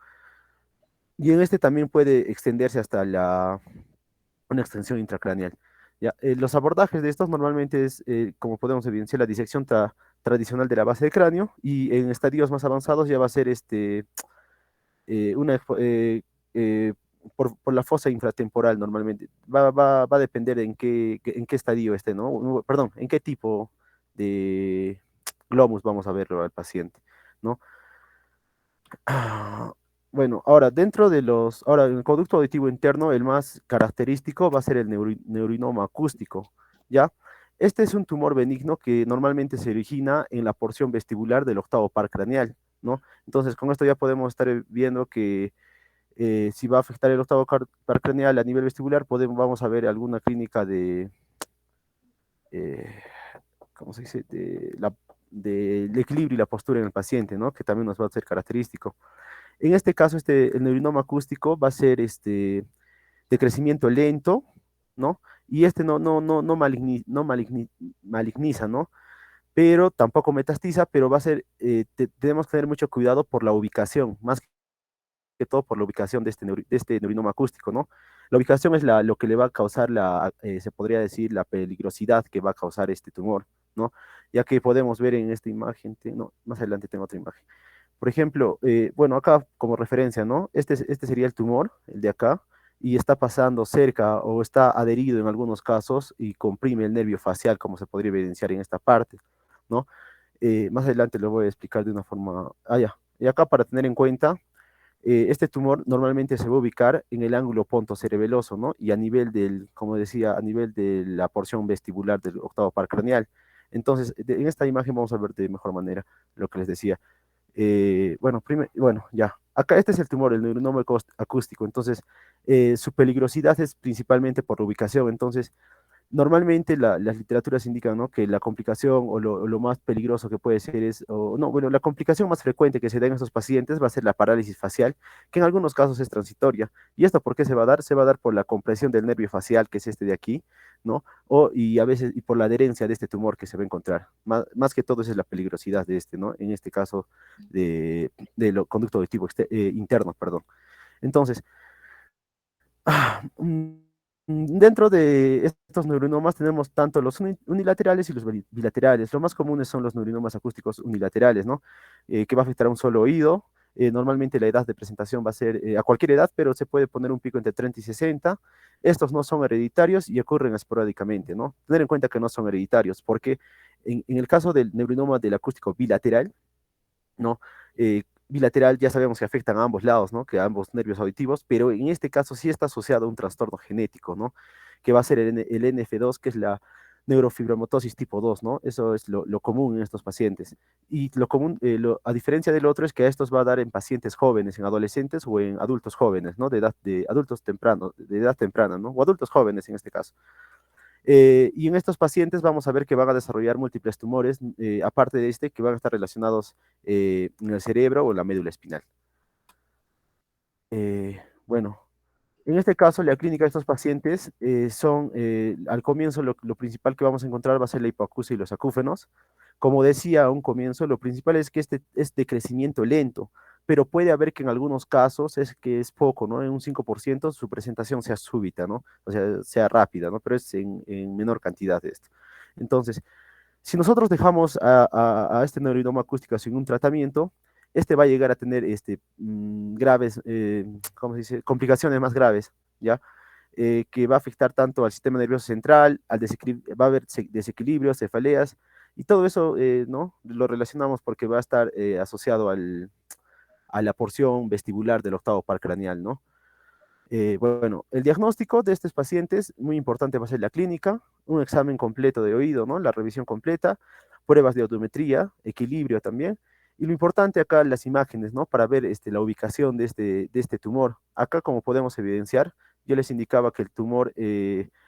Y en este también puede extenderse hasta una extensión intracraneal. Ya, los abordajes de estos normalmente es, como podemos evidenciar, la disección tradicional de la base del cráneo, y en estadios más avanzados ya va a ser una, eh, por la fosa infratemporal normalmente. Va a depender en qué estadio esté, ¿no? Perdón, en qué tipo de glomus vamos a verlo al paciente, ¿no? Bueno, ahora en el conducto auditivo interno, el más característico va a ser el neurinoma acústico, ¿ya? Este es un tumor benigno que normalmente se origina en la porción vestibular del octavo par craneal, ¿no? Entonces, con esto ya podemos estar viendo que si va a afectar el octavo par craneal a nivel vestibular, vamos a ver alguna clínica eh, ¿cómo se dice? Del equilibrio y la postura en el paciente, ¿no? Que también nos va a ser característico. En este caso, el neurinoma acústico va a ser de crecimiento lento, ¿no? Y no maligniza, ¿no? Pero tampoco metastiza, pero va a ser, tenemos que tener mucho cuidado por la ubicación, más que todo por la ubicación de este neurinoma acústico, ¿no? La ubicación es lo que le va a causar se podría decir, la peligrosidad que va a causar este tumor, ¿no? Ya que podemos ver en esta imagen, no, más adelante tengo otra imagen. Por ejemplo, bueno, acá como referencia, ¿no? Este sería el tumor, el de acá, y está pasando cerca o está adherido en algunos casos y comprime el nervio facial, como se podría evidenciar en esta parte, ¿no? Más adelante lo voy a explicar de una forma, ya. Y acá para tener en cuenta, este tumor normalmente se va a ubicar en el ángulo pontocerebeloso, ¿no? Y a nivel como decía, a nivel de la porción vestibular del octavo par craneal. Entonces, en esta imagen vamos a ver de mejor manera lo que les decía. Bueno, ya. Acá este es el tumor, el neurinoma acústico. Entonces, su peligrosidad es principalmente por la ubicación. Entonces, Normalmente las literaturas indican, ¿no?, que la complicación o lo más peligroso que puede ser es, o no, bueno, la complicación más frecuente que se da en estos pacientes va a ser la parálisis facial, que en algunos casos es transitoria. ¿Y esto por qué se va a dar? Se va a dar por la compresión del nervio facial, que es este de aquí, ¿no? Y a veces y por la adherencia de este tumor que se va a encontrar. Más que todo esa es la peligrosidad de este, ¿no? En este caso de lo conducto auditivo interno, perdón. Entonces, dentro de estos neurinomas tenemos tanto los unilaterales y los bilaterales. Lo más comunes son los neurinomas acústicos unilaterales, ¿no? Que va a afectar a un solo oído. Normalmente la edad de presentación va a ser a cualquier edad, pero se puede poner un pico entre 30 y 60. Estos no son hereditarios y ocurren esporádicamente, ¿no? Tener en cuenta que no son hereditarios, porque en el caso del neurinoma del acústico bilateral, ¿no? Bilateral ya sabemos que afectan a ambos lados, ¿no? Que a ambos nervios auditivos, pero en este caso sí está asociado a un trastorno genético, ¿no? Que va a ser el NF2, que es la neurofibromatosis tipo 2, ¿no? Eso es lo común en estos pacientes. Y lo común, a diferencia del otro, es que a estos va a dar en pacientes jóvenes, en adolescentes o en adultos jóvenes, ¿no? De adultos tempranos, de edad temprana, ¿no? O adultos jóvenes en este caso. Y en estos pacientes vamos a ver que van a desarrollar múltiples tumores, aparte de este, que van a estar relacionados en el cerebro o en la médula espinal. Bueno, en este caso, la clínica de estos pacientes al comienzo, lo principal que vamos a encontrar va a ser la hipoacusia y los acúfenos. Como decía a un comienzo, lo principal es que este es de crecimiento lento, pero puede haber que en algunos casos es poco, ¿no? En un 5% su presentación sea súbita, ¿no? O sea, sea rápida, ¿no? Pero es en menor cantidad de esto. Entonces, si nosotros dejamos a este neurinoma acústico sin un tratamiento, este va a llegar a tener graves, ¿cómo se dice?, complicaciones más graves, ¿ya? Que va a afectar tanto al sistema nervioso central, va a haber desequilibrios, cefaleas, y todo eso, ¿no? Lo relacionamos porque va a estar asociado a la porción vestibular del octavo par craneal, ¿no? Bueno, el diagnóstico de estos pacientes, muy importante va a ser la clínica, un examen completo de oído, ¿no? La revisión completa, pruebas de audiometría, equilibrio también, y lo importante acá las imágenes, ¿no? Para ver la ubicación de este tumor. Acá, como podemos evidenciar, yo les indicaba que el tumor del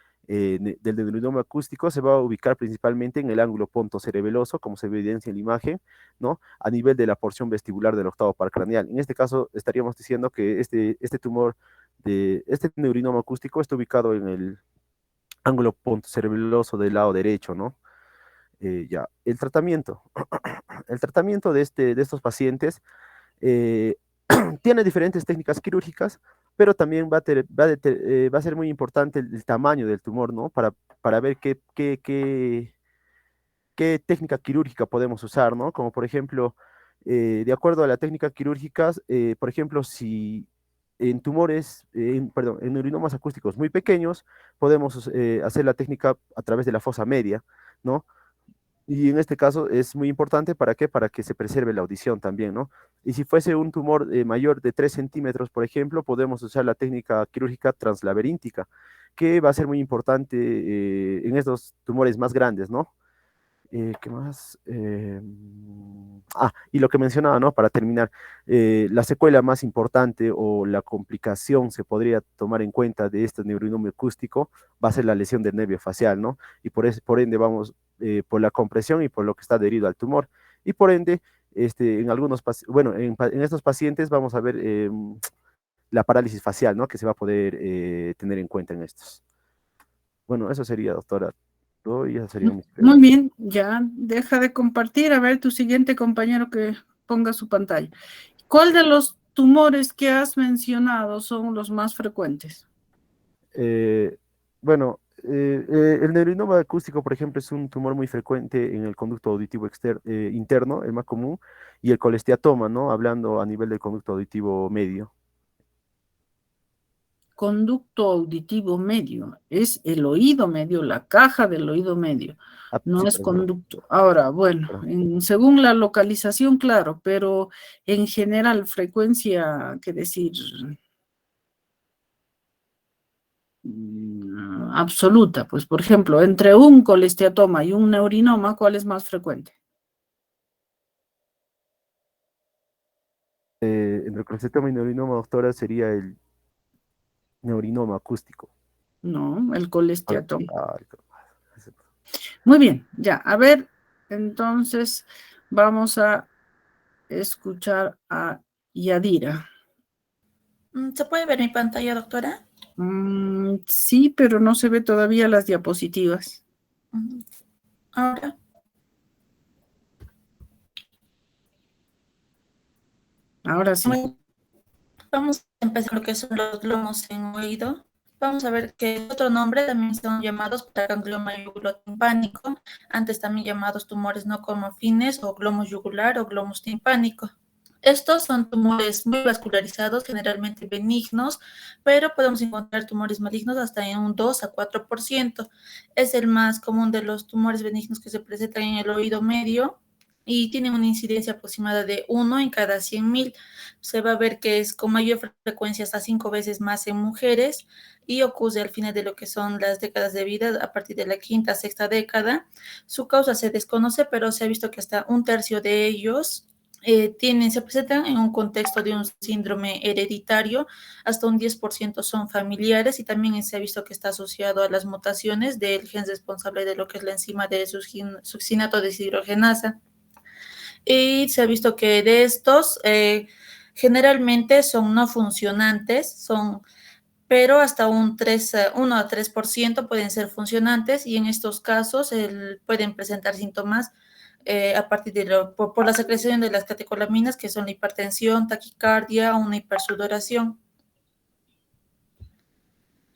neurinoma acústico se va a ubicar principalmente en el ángulo pontocerebeloso, como se evidencia en la imagen, ¿no? A nivel de la porción vestibular del octavo par craneal. En este caso, estaríamos diciendo que este tumor de este neurinoma acústico está ubicado en el ángulo pontocerebeloso del lado derecho, ¿no? Ya, el tratamiento. El tratamiento de estos pacientes eh, tiene diferentes técnicas quirúrgicas, pero también va a ser muy importante el tamaño del tumor, ¿no? Para ver qué técnica quirúrgica podemos usar, ¿no? Como por ejemplo, de acuerdo a la técnica quirúrgica, por ejemplo, si en tumores, perdón, en neurinomas acústicos muy pequeños, podemos hacer la técnica a través de la fosa media, ¿no? Y en este caso es muy importante, ¿para qué? Para que se preserve la audición también, ¿no? Y si fuese un tumor mayor de 3 centímetros, por ejemplo, podemos usar la técnica quirúrgica translaberíntica, que va a ser muy importante en estos tumores más grandes, ¿no? ¿Qué más? Y lo que mencionaba, ¿no? Para terminar, la secuela más importante o la complicación se podría tomar en cuenta de este neurinoma acústico va a ser la lesión del nervio facial, ¿no? Y por ende vamos por la compresión y por lo que está adherido al tumor. Y por ende, en bueno, en estos pacientes vamos a ver la parálisis facial, ¿no? Que se va a poder tener en cuenta en estos. Bueno, eso sería, doctora. Todo y esas serían mis Muy preguntas. bien, ya deja de compartir. A ver, tu siguiente compañero que ponga su pantalla. ¿Cuál de los tumores que has mencionado son los más frecuentes? Eh, bueno, el neurinoma acústico, por ejemplo, es un tumor muy frecuente en el conducto auditivo interno, el más común, y el colesteatoma, ¿no? Hablando a nivel del conducto auditivo medio. Conducto auditivo medio, es el oído medio, la caja del oído medio, no Sí, es perdón, conducto. Ahora, bueno, perdón. según la localización, claro, pero en general, frecuencia, qué decir, absoluta, pues por ejemplo, entre un colesteatoma y un neurinoma, ¿cuál es más frecuente? Entre el colesteatoma y neurinoma, doctora, sería el neurinoma acústico. No, el Vale. colesteatoma. Ay, Muy bien, ya, a ver, entonces vamos a escuchar a Yadira. ¿Se puede ver mi pantalla, doctora? Sí, pero no se ve todavía las diapositivas. Mm, Ahora, Ahora sí. muy- vamos a empezar con lo que son los glomos en oído. Vamos a ver que otro nombre también son llamados paraganglioma yugulotimpánico, antes también llamados tumores no comorfines o glomus yugular o glomus timpánico. Estos son tumores muy vascularizados, generalmente benignos, pero podemos encontrar tumores malignos hasta en un 2 a 4%. Es el más común de los tumores benignos que se presentan en el oído medio y tienen una incidencia aproximada de 1 en cada 100.000. Se va a ver que es con mayor frecuencia hasta 5 veces más en mujeres y ocurre al final de lo que son las décadas de vida, a partir de la quinta, sexta década. Su causa se desconoce, pero se ha visto que hasta un tercio de ellos se presentan en un contexto de un síndrome hereditario, hasta un 10% son familiares y también se ha visto que está asociado a las mutaciones del gen responsable de lo que es la enzima de succinato deshidrogenasa. Y se ha visto que de estos generalmente son no funcionantes, pero hasta un 1 a 3% pueden ser funcionantes y en estos casos pueden presentar síntomas a partir por la secreción de las catecolaminas, que son la hipertensión, taquicardia, una hipersudoración.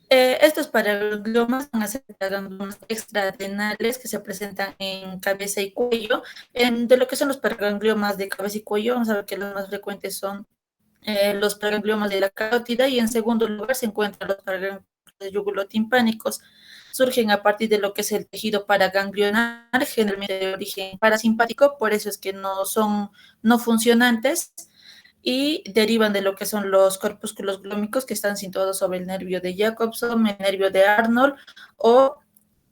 Estos paragliomas van a ser paragliomas extraadrenales que se presentan en cabeza y cuello. De lo que son los paragliomas de cabeza y cuello, vamos a ver que los más frecuentes son los paragliomas de la carótida y en segundo lugar se encuentran los paragliomas yugulotimpánicos. Surgen a partir de lo que es el tejido paraganglionar, generalmente de origen parasimpático, por eso es que no son no funcionantes y derivan de lo que son los corpúsculos glómicos que están situados sobre el nervio de Jacobson, el nervio de Arnold o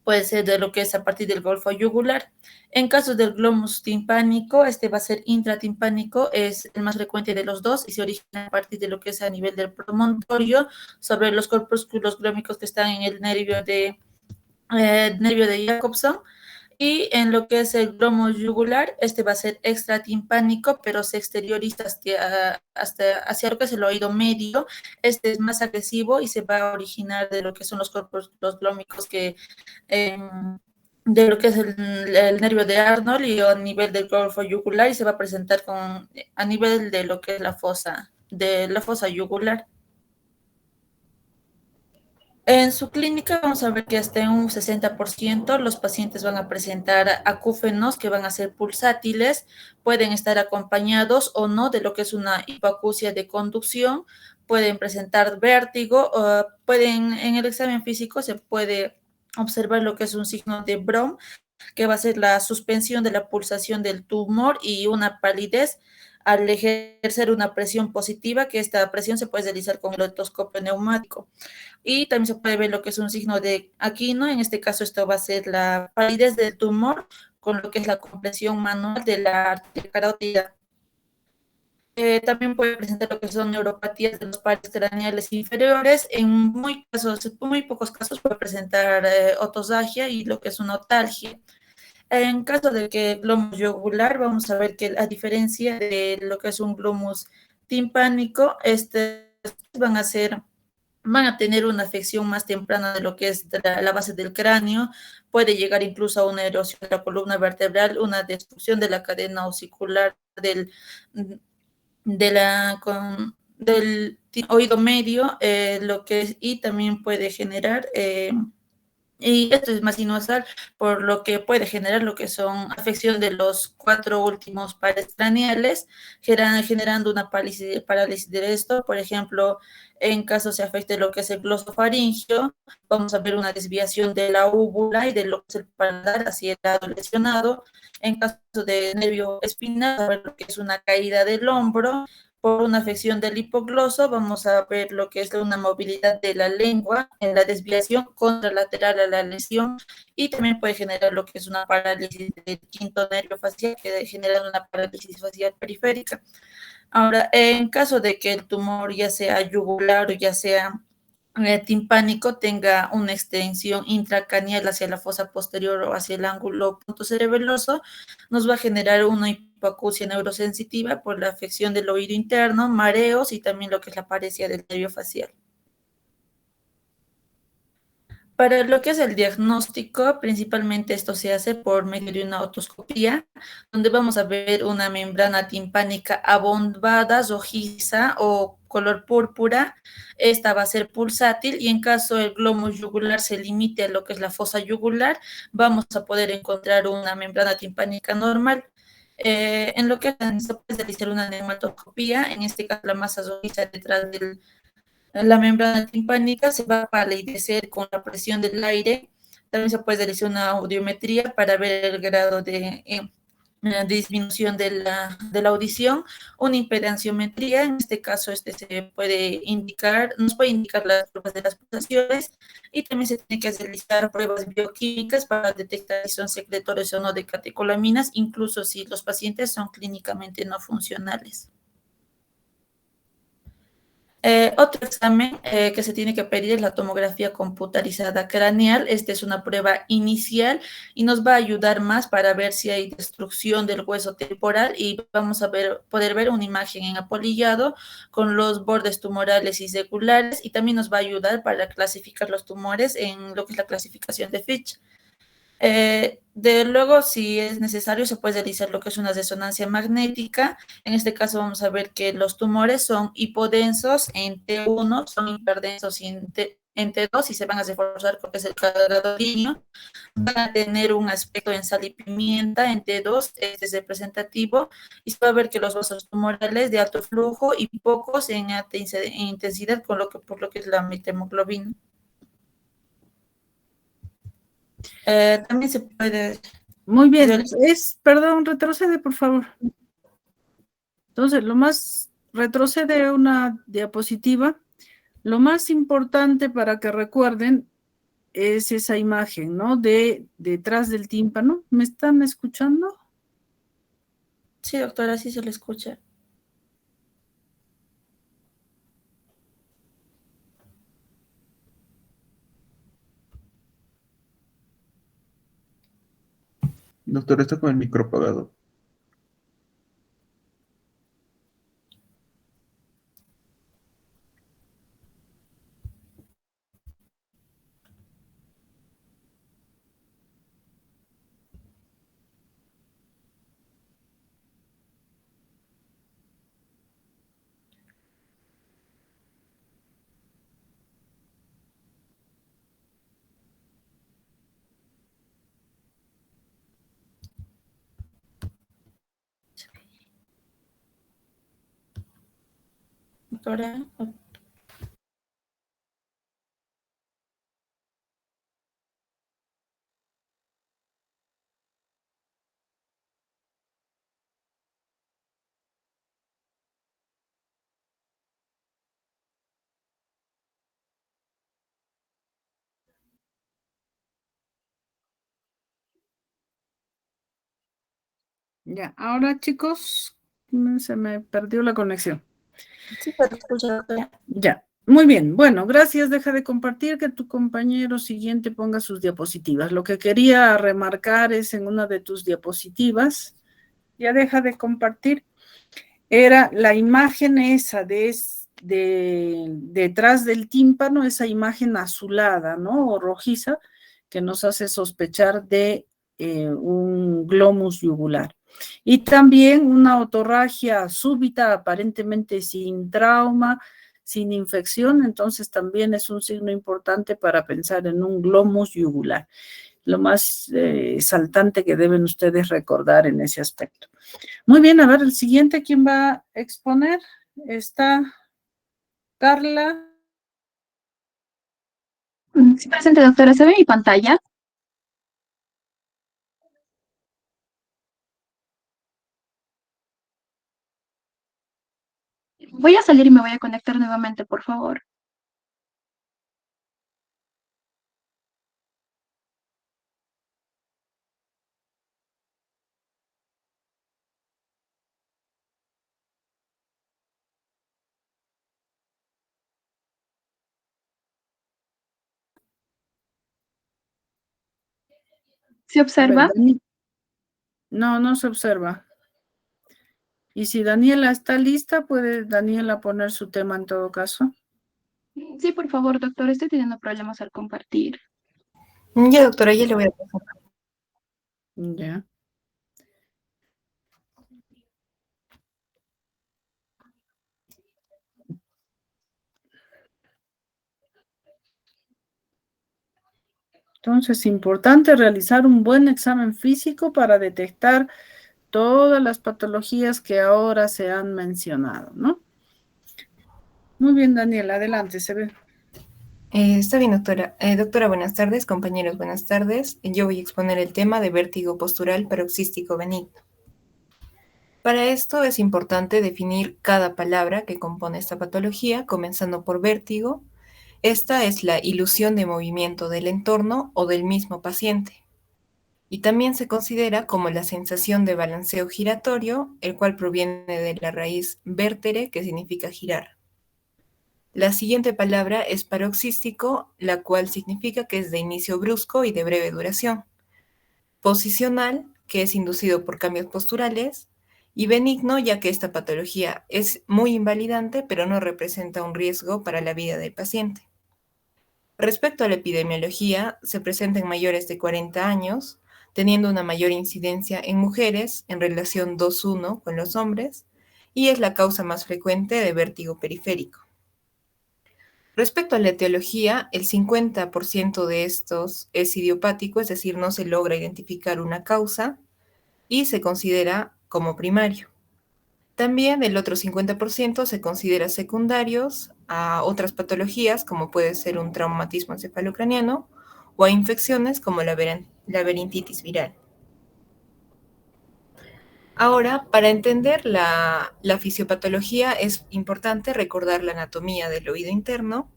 puede ser de lo que es a partir del golfo yugular. En caso del glomus timpánico, este va a ser intratimpánico, es el más frecuente de los dos y se origina a partir de lo que es a nivel del promontorio, sobre los corpúsculos glómicos que están en el nervio de Jacobson. Y en lo que es el glomo yugular, este va a ser extratimpánico, pero se exterioriza hacia lo que es el oído medio. Este es más agresivo y se va a originar de lo que son los corpúsculos glómicos de lo que es el nervio de Arnold y a nivel del golfo yugular y se va a presentar a nivel de lo que es de la fosa yugular. En su clínica vamos a ver que hasta en un 60% los pacientes van a presentar acúfenos que van a ser pulsátiles, pueden estar acompañados o no de lo que es una hipoacusia de conducción, pueden presentar vértigo, en el examen físico se puede observar lo que es un signo de Brom, que va a ser la suspensión de la pulsación del tumor y una palidez al ejercer una presión positiva, que esta presión se puede realizar con el otoscopio neumático. Y también se puede ver lo que es un signo de Aquino, en este caso esto va a ser la palidez del tumor con lo que es la compresión manual de la arteria carótida. También puede presentar lo que son neuropatías de los pares craneales inferiores. En muy pocos casos puede presentar otosagia y lo que es una otalgia. En caso de que el glomus yugular, vamos a ver que a diferencia de lo que es un glomus timpánico, van a tener una afección más temprana de lo que es la base del cráneo, puede llegar incluso a una erosión de la columna vertebral, una destrucción de la cadena osicular del oído medio, y también puede generar y esto es más inusual, por lo que puede generar lo que son afección de los 4 últimos pares craneales, generando una parálisis de esto. Por ejemplo, en caso se afecte lo que es el glosofaringio, vamos a ver una desviación de la úvula y de lo que es el paladar hacia el lado lesionado. En caso de nervio espinal, a ver lo que es una caída del hombro. Por una afección del hipogloso, vamos a ver lo que es una movilidad de la lengua en la desviación contralateral a la lesión y también puede generar lo que es una parálisis del quinto nervio facial, que genera una parálisis facial periférica. Ahora, en caso de que el tumor ya sea yugular o ya sea timpánico tenga una extensión intracraneal hacia la fosa posterior o hacia el ángulo punto cerebeloso, nos va a generar una hipoacusia neurosensitiva por la afección del oído interno, mareos y también lo que es la paresia del nervio facial. Para lo que es el diagnóstico, principalmente esto se hace por medio de una otoscopía, donde vamos a ver una membrana timpánica abombada, rojiza o color púrpura. Esta va a ser pulsátil y en caso el glomo yugular se limite a lo que es la fosa yugular, vamos a poder encontrar una membrana timpánica normal. En lo que se puede realizar una neumatoskopía, en este caso la masa rojiza detrás del la membrana timpánica se va a palidecer con la presión del aire. También se puede realizar una audiometría para ver el grado de disminución de la audición, una impedanciometría, en este caso se puede indicar, nos puede indicar las pruebas de las pulsaciones y también se tiene que realizar pruebas bioquímicas para detectar si son secretores o no de catecolaminas, incluso si los pacientes son clínicamente no funcionales. Otro examen que se tiene que pedir es la tomografía computarizada craneal. Esta es una prueba inicial y nos va a ayudar más para ver si hay destrucción del hueso temporal y vamos a poder ver una imagen en apolillado con los bordes tumorales irregulares y también nos va a ayudar para clasificar los tumores en lo que es la clasificación de Fitch. Luego, si es necesario, se puede realizar lo que es una resonancia magnética. En este caso vamos a ver que los tumores son hipodensos en T1, son hiperdensos en T2 y se van a reforzar porque es el cuadrado líneo. Van a tener un aspecto en sal y pimienta en T2, este es representativo, y se va a ver que los vasos tumorales de alto flujo y pocos en alta intensidad por lo que es la methemoglobina. También se puede... Muy bien, perdón, retrocede, por favor. Entonces, retrocede una diapositiva. Lo más importante para que recuerden es esa imagen, ¿no? Detrás del tímpano. ¿Me están escuchando? Sí, doctora, sí se le escucha. Doctor, está con el micro apagado. Doctora. Ya, ahora chicos, se me perdió la conexión. Sí se le escucha, doctora. Ya, muy bien. Bueno, gracias. Deja de compartir, que tu compañero siguiente ponga sus diapositivas. Lo que quería remarcar es en una de tus diapositivas, ya deja de compartir, era la imagen esa detrás del tímpano, esa imagen azulada, ¿no? O rojiza, que nos hace sospechar de un glomus yugular. Y también una otorragia súbita, aparentemente sin trauma, sin infección, entonces también es un signo importante para pensar en un glomus yugular. Lo más saltante que deben ustedes recordar en ese aspecto. Muy bien, a ver, el siguiente, ¿quién va a exponer? Está Carla. Sí, presente, doctora. ¿Se ve mi pantalla? Voy a salir y me voy a conectar nuevamente, por favor. ¿Se A ver, observa? no, no se observa. Y si Daniela está lista, puede Daniela poner su tema en todo caso. Sí, por favor, doctor, estoy teniendo problemas al compartir. Ya, doctora, ya le voy a pasar. Ya. Entonces, es importante realizar un buen examen físico para detectar todas las patologías que ahora se han mencionado, ¿no? Muy bien, Daniela, adelante, se ve. Está bien, doctora. Doctora, buenas tardes. Compañeros, buenas tardes. Yo voy a exponer el tema de vértigo postural paroxístico benigno. Para esto es importante definir cada palabra que compone esta patología, comenzando por vértigo. Esta es la ilusión de movimiento del entorno o del mismo paciente. Y también se considera como la sensación de balanceo giratorio, el cual proviene de la raíz vértere, que significa girar. La siguiente palabra es paroxístico, la cual significa que es de inicio brusco y de breve duración. Posicional, que es inducido por cambios posturales. Y benigno, ya que esta patología es muy invalidante, pero no representa un riesgo para la vida del paciente. Respecto a la epidemiología, se presenta en mayores de 40 años, teniendo una mayor incidencia en mujeres en relación 2:1 con los hombres, y es la causa más frecuente de vértigo periférico. Respecto a la etiología, el 50% de estos es idiopático, es decir, no se logra identificar una causa y se considera como primario. También el otro 50% se considera secundarios a otras patologías, como puede ser un traumatismo encefalocraniano o a infecciones como la laringitis viral. Ahora, para entender la fisiopatología es importante recordar la anatomía del oído interno,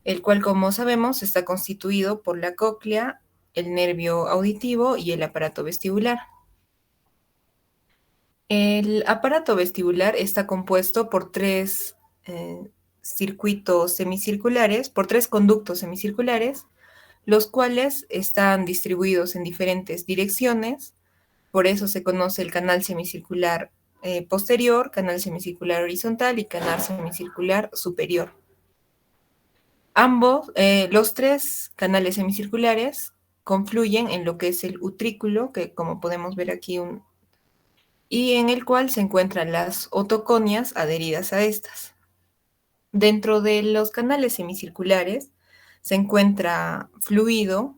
el cual, como sabemos, está constituido por la cóclea, el nervio auditivo y el aparato vestibular. El aparato vestibular está compuesto por tres circuitos semicirculares, por tres conductos semicirculares, los cuales están distribuidos en diferentes direcciones. Por eso se conoce el canal semicircular posterior, canal semicircular horizontal y canal semicircular superior. Los tres canales semicirculares confluyen en lo que es el utrículo, que como podemos ver aquí, y en el cual se encuentran las otoconias adheridas a estas. Dentro de los canales semicirculares se encuentra fluido,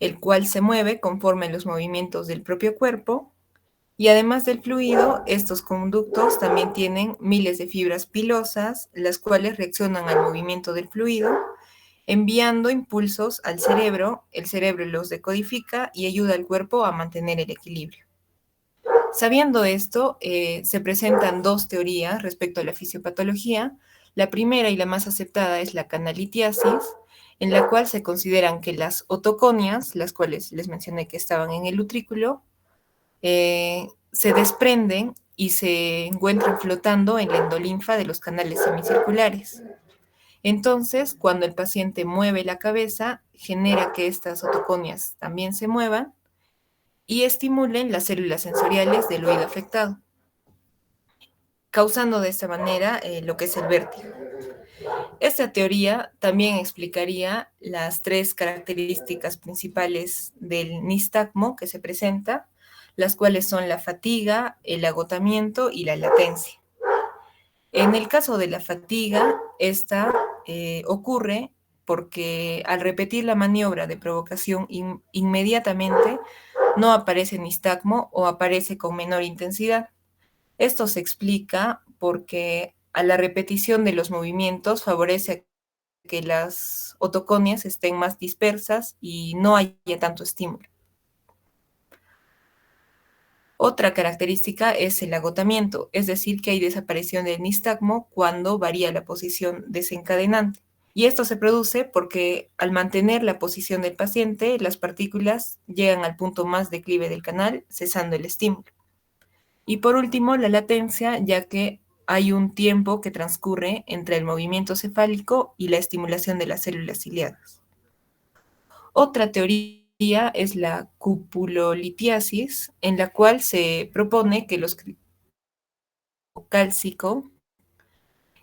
el cual se mueve conforme a los movimientos del propio cuerpo, y además del fluido, estos conductos también tienen miles de fibras pilosas, las cuales reaccionan al movimiento del fluido, enviando impulsos al cerebro, el cerebro los decodifica y ayuda al cuerpo a mantener el equilibrio. Sabiendo esto, se presentan dos teorías respecto a la fisiopatología. La primera y la más aceptada es la canalitiasis, en la cual se consideran que las otoconias, las cuales les mencioné que estaban en el utrículo, se desprenden y se encuentran flotando en la endolinfa de los canales semicirculares. Entonces, cuando el paciente mueve la cabeza, genera que estas otoconias también se muevan y estimulen las células sensoriales del oído afectado, causando de esta manera lo que es el vértigo. Esta teoría también explicaría las tres características principales del nistagmo que se presenta, las cuales son la fatiga, el agotamiento y la latencia. En el caso de la fatiga, esta ocurre porque al repetir la maniobra de provocación inmediatamente no aparece nistagmo o aparece con menor intensidad. Esto se explica porque a la repetición de los movimientos favorece que las otoconias estén más dispersas y no haya tanto estímulo. Otra característica es el agotamiento, es decir, que hay desaparición del nistagmo cuando varía la posición desencadenante. Y esto se produce porque al mantener la posición del paciente, las partículas llegan al punto más declive del canal, cesando el estímulo. Y por último, la latencia, ya que hay un tiempo que transcurre entre el movimiento cefálico y la estimulación de las células ciliadas. Otra teoría es la cupulolitiasis, en la cual se propone que los cálcico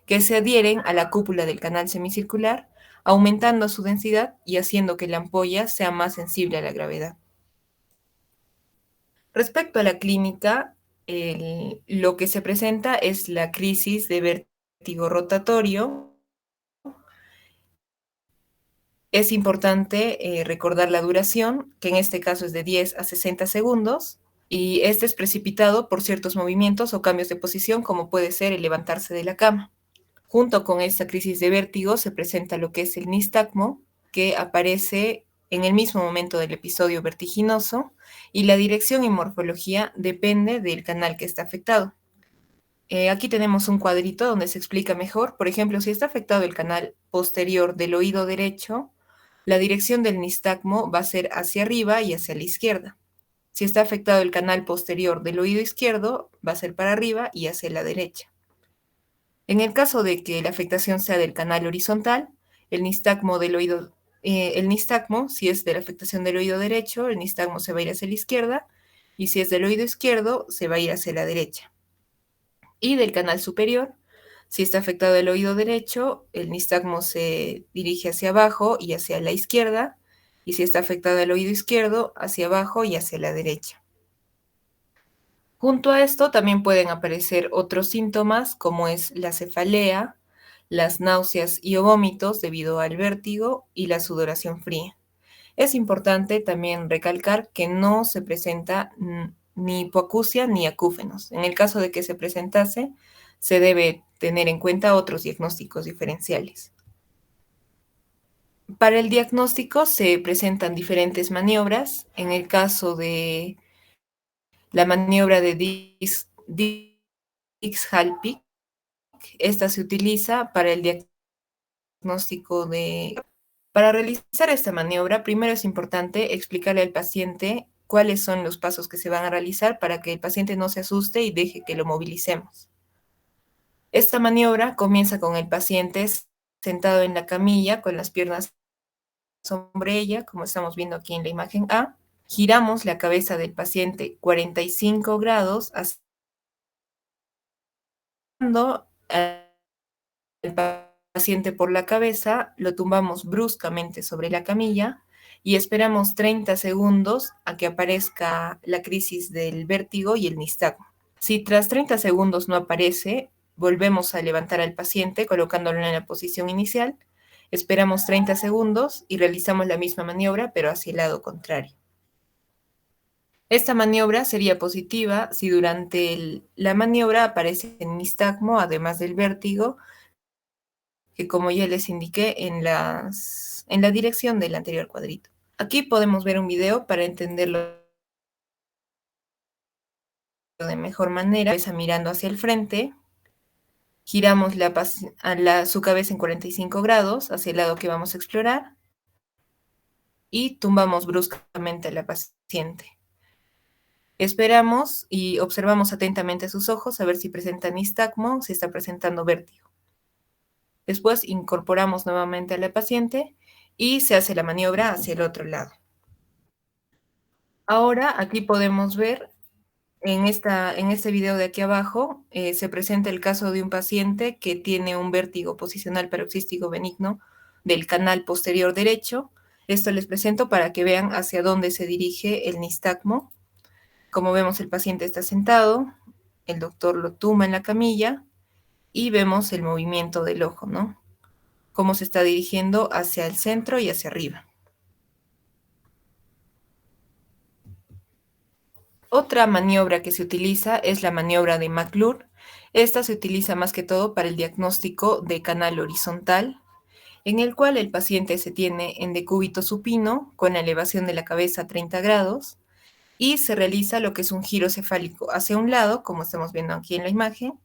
que se adhieren a la cúpula del canal semicircular, aumentando su densidad y haciendo que la ampolla sea más sensible a la gravedad. Respecto a la clínica, lo que se presenta es la crisis de vértigo rotatorio. Es importante recordar la duración, que en este caso es de 10 a 60 segundos, y este es precipitado por ciertos movimientos o cambios de posición, como puede ser el levantarse de la cama. Junto con esta crisis de vértigo se presenta lo que es el nistagmo, que aparece en el mismo momento del episodio vertiginoso, y la dirección y morfología depende del canal que está afectado. Aquí tenemos un cuadrito donde se explica mejor. Por ejemplo, si está afectado el canal posterior del oído derecho, la dirección del nistagmo va a ser hacia arriba y hacia la izquierda. Si está afectado el canal posterior del oído izquierdo, va a ser para arriba y hacia la derecha. En el caso de que la afectación sea del canal horizontal, el nistagmo, si es de la afectación del oído derecho, el nistagmo se va a ir hacia la izquierda, y si es del oído izquierdo, se va a ir hacia la derecha. Y del canal superior, si está afectado el oído derecho, el nistagmo se dirige hacia abajo y hacia la izquierda, y si está afectado el oído izquierdo, hacia abajo y hacia la derecha. Junto a esto también pueden aparecer otros síntomas como es la cefalea, las náuseas y o vómitos debido al vértigo y la sudoración fría. Es importante también recalcar que no se presenta ni hipoacusia ni acúfenos. En el caso de que se presentase, se debe tener en cuenta otros diagnósticos diferenciales. Para el diagnóstico se presentan diferentes maniobras. En el caso de la maniobra de Dix-Hallpike, esta se utiliza para el diagnóstico de... Para realizar esta maniobra, primero es importante explicarle al paciente cuáles son los pasos que se van a realizar para que el paciente no se asuste y deje que lo movilicemos. Esta maniobra comienza con el paciente sentado en la camilla con las piernas sobre ella, como estamos viendo aquí en la imagen A. Giramos la cabeza del paciente 45 grados, haciendo al paciente por la cabeza, lo tumbamos bruscamente sobre la camilla y esperamos 30 segundos a que aparezca la crisis del vértigo y el nistagmo. Si tras 30 segundos no aparece, volvemos a levantar al paciente colocándolo en la posición inicial, esperamos 30 segundos y realizamos la misma maniobra, pero hacia el lado contrario. Esta maniobra sería positiva si durante la maniobra aparece el nistagmo, además del vértigo, que como ya les indiqué en la dirección del anterior cuadrito. Aquí podemos ver un video para entenderlo de mejor manera. Cabeza mirando hacia el frente, giramos su cabeza en 45 grados hacia el lado que vamos a explorar y tumbamos bruscamente a la paciente. Esperamos y observamos atentamente sus ojos a ver si presenta nistagmo, si está presentando vértigo. Después incorporamos nuevamente a la paciente y se hace la maniobra hacia el otro lado. Ahora aquí podemos ver en este video de aquí abajo, se presenta el caso de un paciente que tiene un vértigo posicional paroxístico benigno del canal posterior derecho. Esto les presento para que vean hacia dónde se dirige el nistagmo. Como vemos, el paciente está sentado, el doctor lo tumba en la camilla y vemos el movimiento del ojo, ¿no? Cómo se está dirigiendo hacia el centro y hacia arriba. Otra maniobra que se utiliza es la maniobra de McClure. Esta se utiliza más que todo para el diagnóstico de canal horizontal, en el cual el paciente se tiene en decúbito supino con la elevación de la cabeza a 30 grados y se realiza lo que es un giro cefálico hacia un lado, como estamos viendo aquí en la imagen,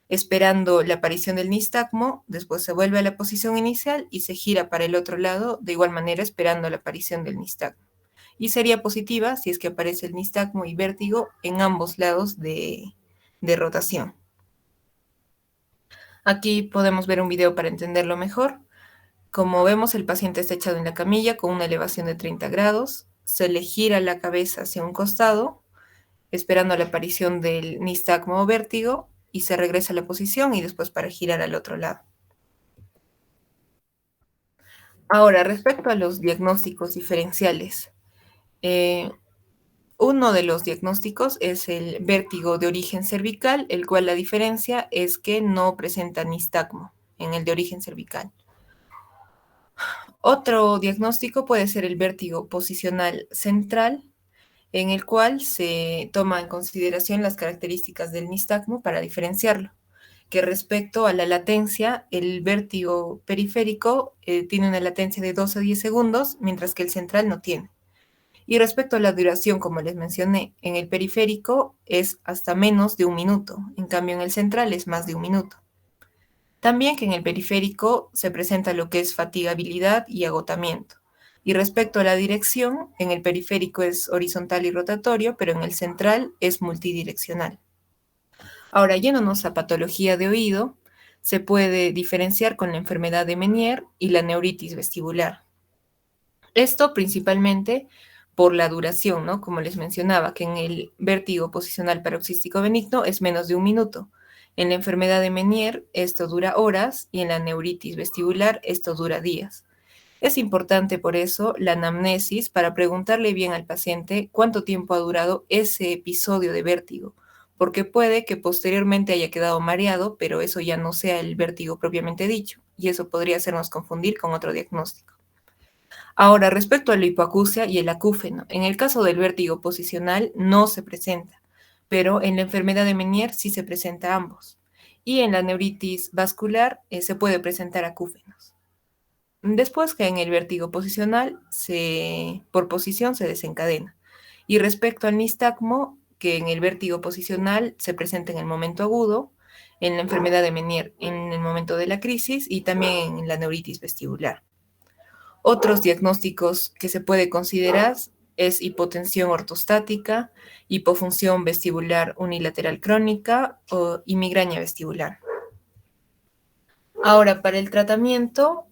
esperando la aparición del nistagmo. Después se vuelve a la posición inicial y se gira para el otro lado, de igual manera esperando la aparición del nistagmo. Y sería positiva si es que aparece el nistagmo y vértigo en ambos lados de rotación. Aquí podemos ver un video para entenderlo mejor. Como vemos, el paciente está echado en la camilla con una elevación de 30 grados. se le gira la cabeza hacia un costado, esperando la aparición del nistagmo o vértigo, y se regresa a la posición y después para girar al otro lado. Ahora, respecto a los diagnósticos diferenciales, uno de los diagnósticos es el vértigo de origen cervical, el cual la diferencia es que no presenta nistagmo en el de origen cervical. Otro diagnóstico puede ser el vértigo posicional central, en el cual se toma en consideración las características del nistagmo para diferenciarlo, que respecto a la latencia, el vértigo periférico tiene una latencia de 2 a 10 segundos, mientras que el central no tiene. Y respecto a la duración, como les mencioné, en el periférico es hasta menos de 1 minuto, en cambio en el central es más de 1 minuto. También que en el periférico se presenta lo que es fatigabilidad y agotamiento. Y respecto a la dirección, en el periférico es horizontal y rotatorio, pero en el central es multidireccional. Ahora, yéndonos a patología de oído, se puede diferenciar con la enfermedad de Meniere y la neuritis vestibular. Esto principalmente por la duración, ¿no? Como les mencionaba, que en el vértigo posicional paroxístico benigno es menos de 1 minuto. En la enfermedad de Meniere esto dura horas y en la neuritis vestibular esto dura días. Es importante por eso la anamnesis para preguntarle bien al paciente cuánto tiempo ha durado ese episodio de vértigo, porque puede que posteriormente haya quedado mareado, pero eso ya no sea el vértigo propiamente dicho, y eso podría hacernos confundir con otro diagnóstico. Ahora, respecto a la hipoacusia y el acúfeno, en el caso del vértigo posicional no se presenta, pero en la enfermedad de Meniere sí se presenta ambos. Y en la neuritis vascular se puede presentar acúfenos. Después que en el vértigo posicional, por posición se desencadena. Y respecto al nistagmo, que en el vértigo posicional se presenta en el momento agudo, en la enfermedad de Meniere en el momento de la crisis y también en la neuritis vestibular. Otros diagnósticos que se puede considerar es hipotensión ortostática, hipofunción vestibular unilateral crónica y migraña vestibular. Ahora, para el tratamiento,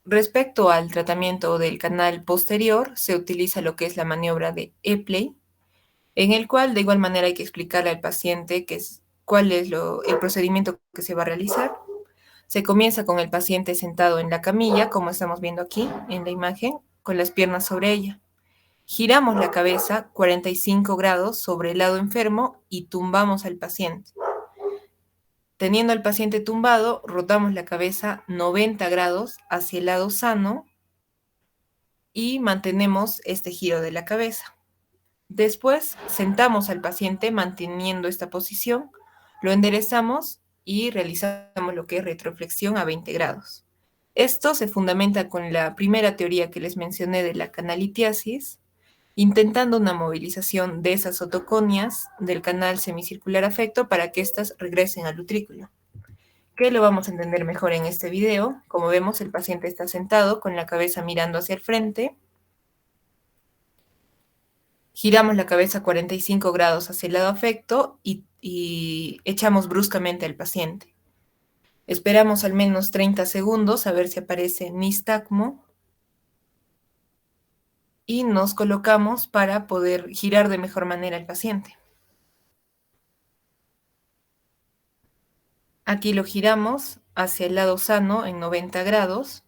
respecto al tratamiento del canal posterior, se utiliza lo que es la maniobra de Epley, en el cual de igual manera hay que explicarle al paciente cuál es el procedimiento que se va a realizar. Se comienza con el paciente sentado en la camilla, como estamos viendo aquí en la imagen, con las piernas sobre ella. Giramos la cabeza 45 grados sobre el lado enfermo y tumbamos al paciente. Teniendo al paciente tumbado, rotamos la cabeza 90 grados hacia el lado sano y mantenemos este giro de la cabeza. Después, sentamos al paciente manteniendo esta posición, lo enderezamos y realizamos lo que es retroflexión a 20 grados. Esto se fundamenta con la primera teoría que les mencioné de la canalitiasis, intentando una movilización de esas otoconias del canal semicircular afecto para que éstas regresen al utrículo. Que lo vamos a entender mejor en este video. Como vemos, el paciente está sentado con la cabeza mirando hacia el frente. Giramos la cabeza 45 grados hacia el lado afecto y echamos bruscamente al paciente. Esperamos al menos 30 segundos a ver si aparece nistagmo y nos colocamos para poder girar de mejor manera al paciente. Aquí lo giramos hacia el lado sano en 90 grados,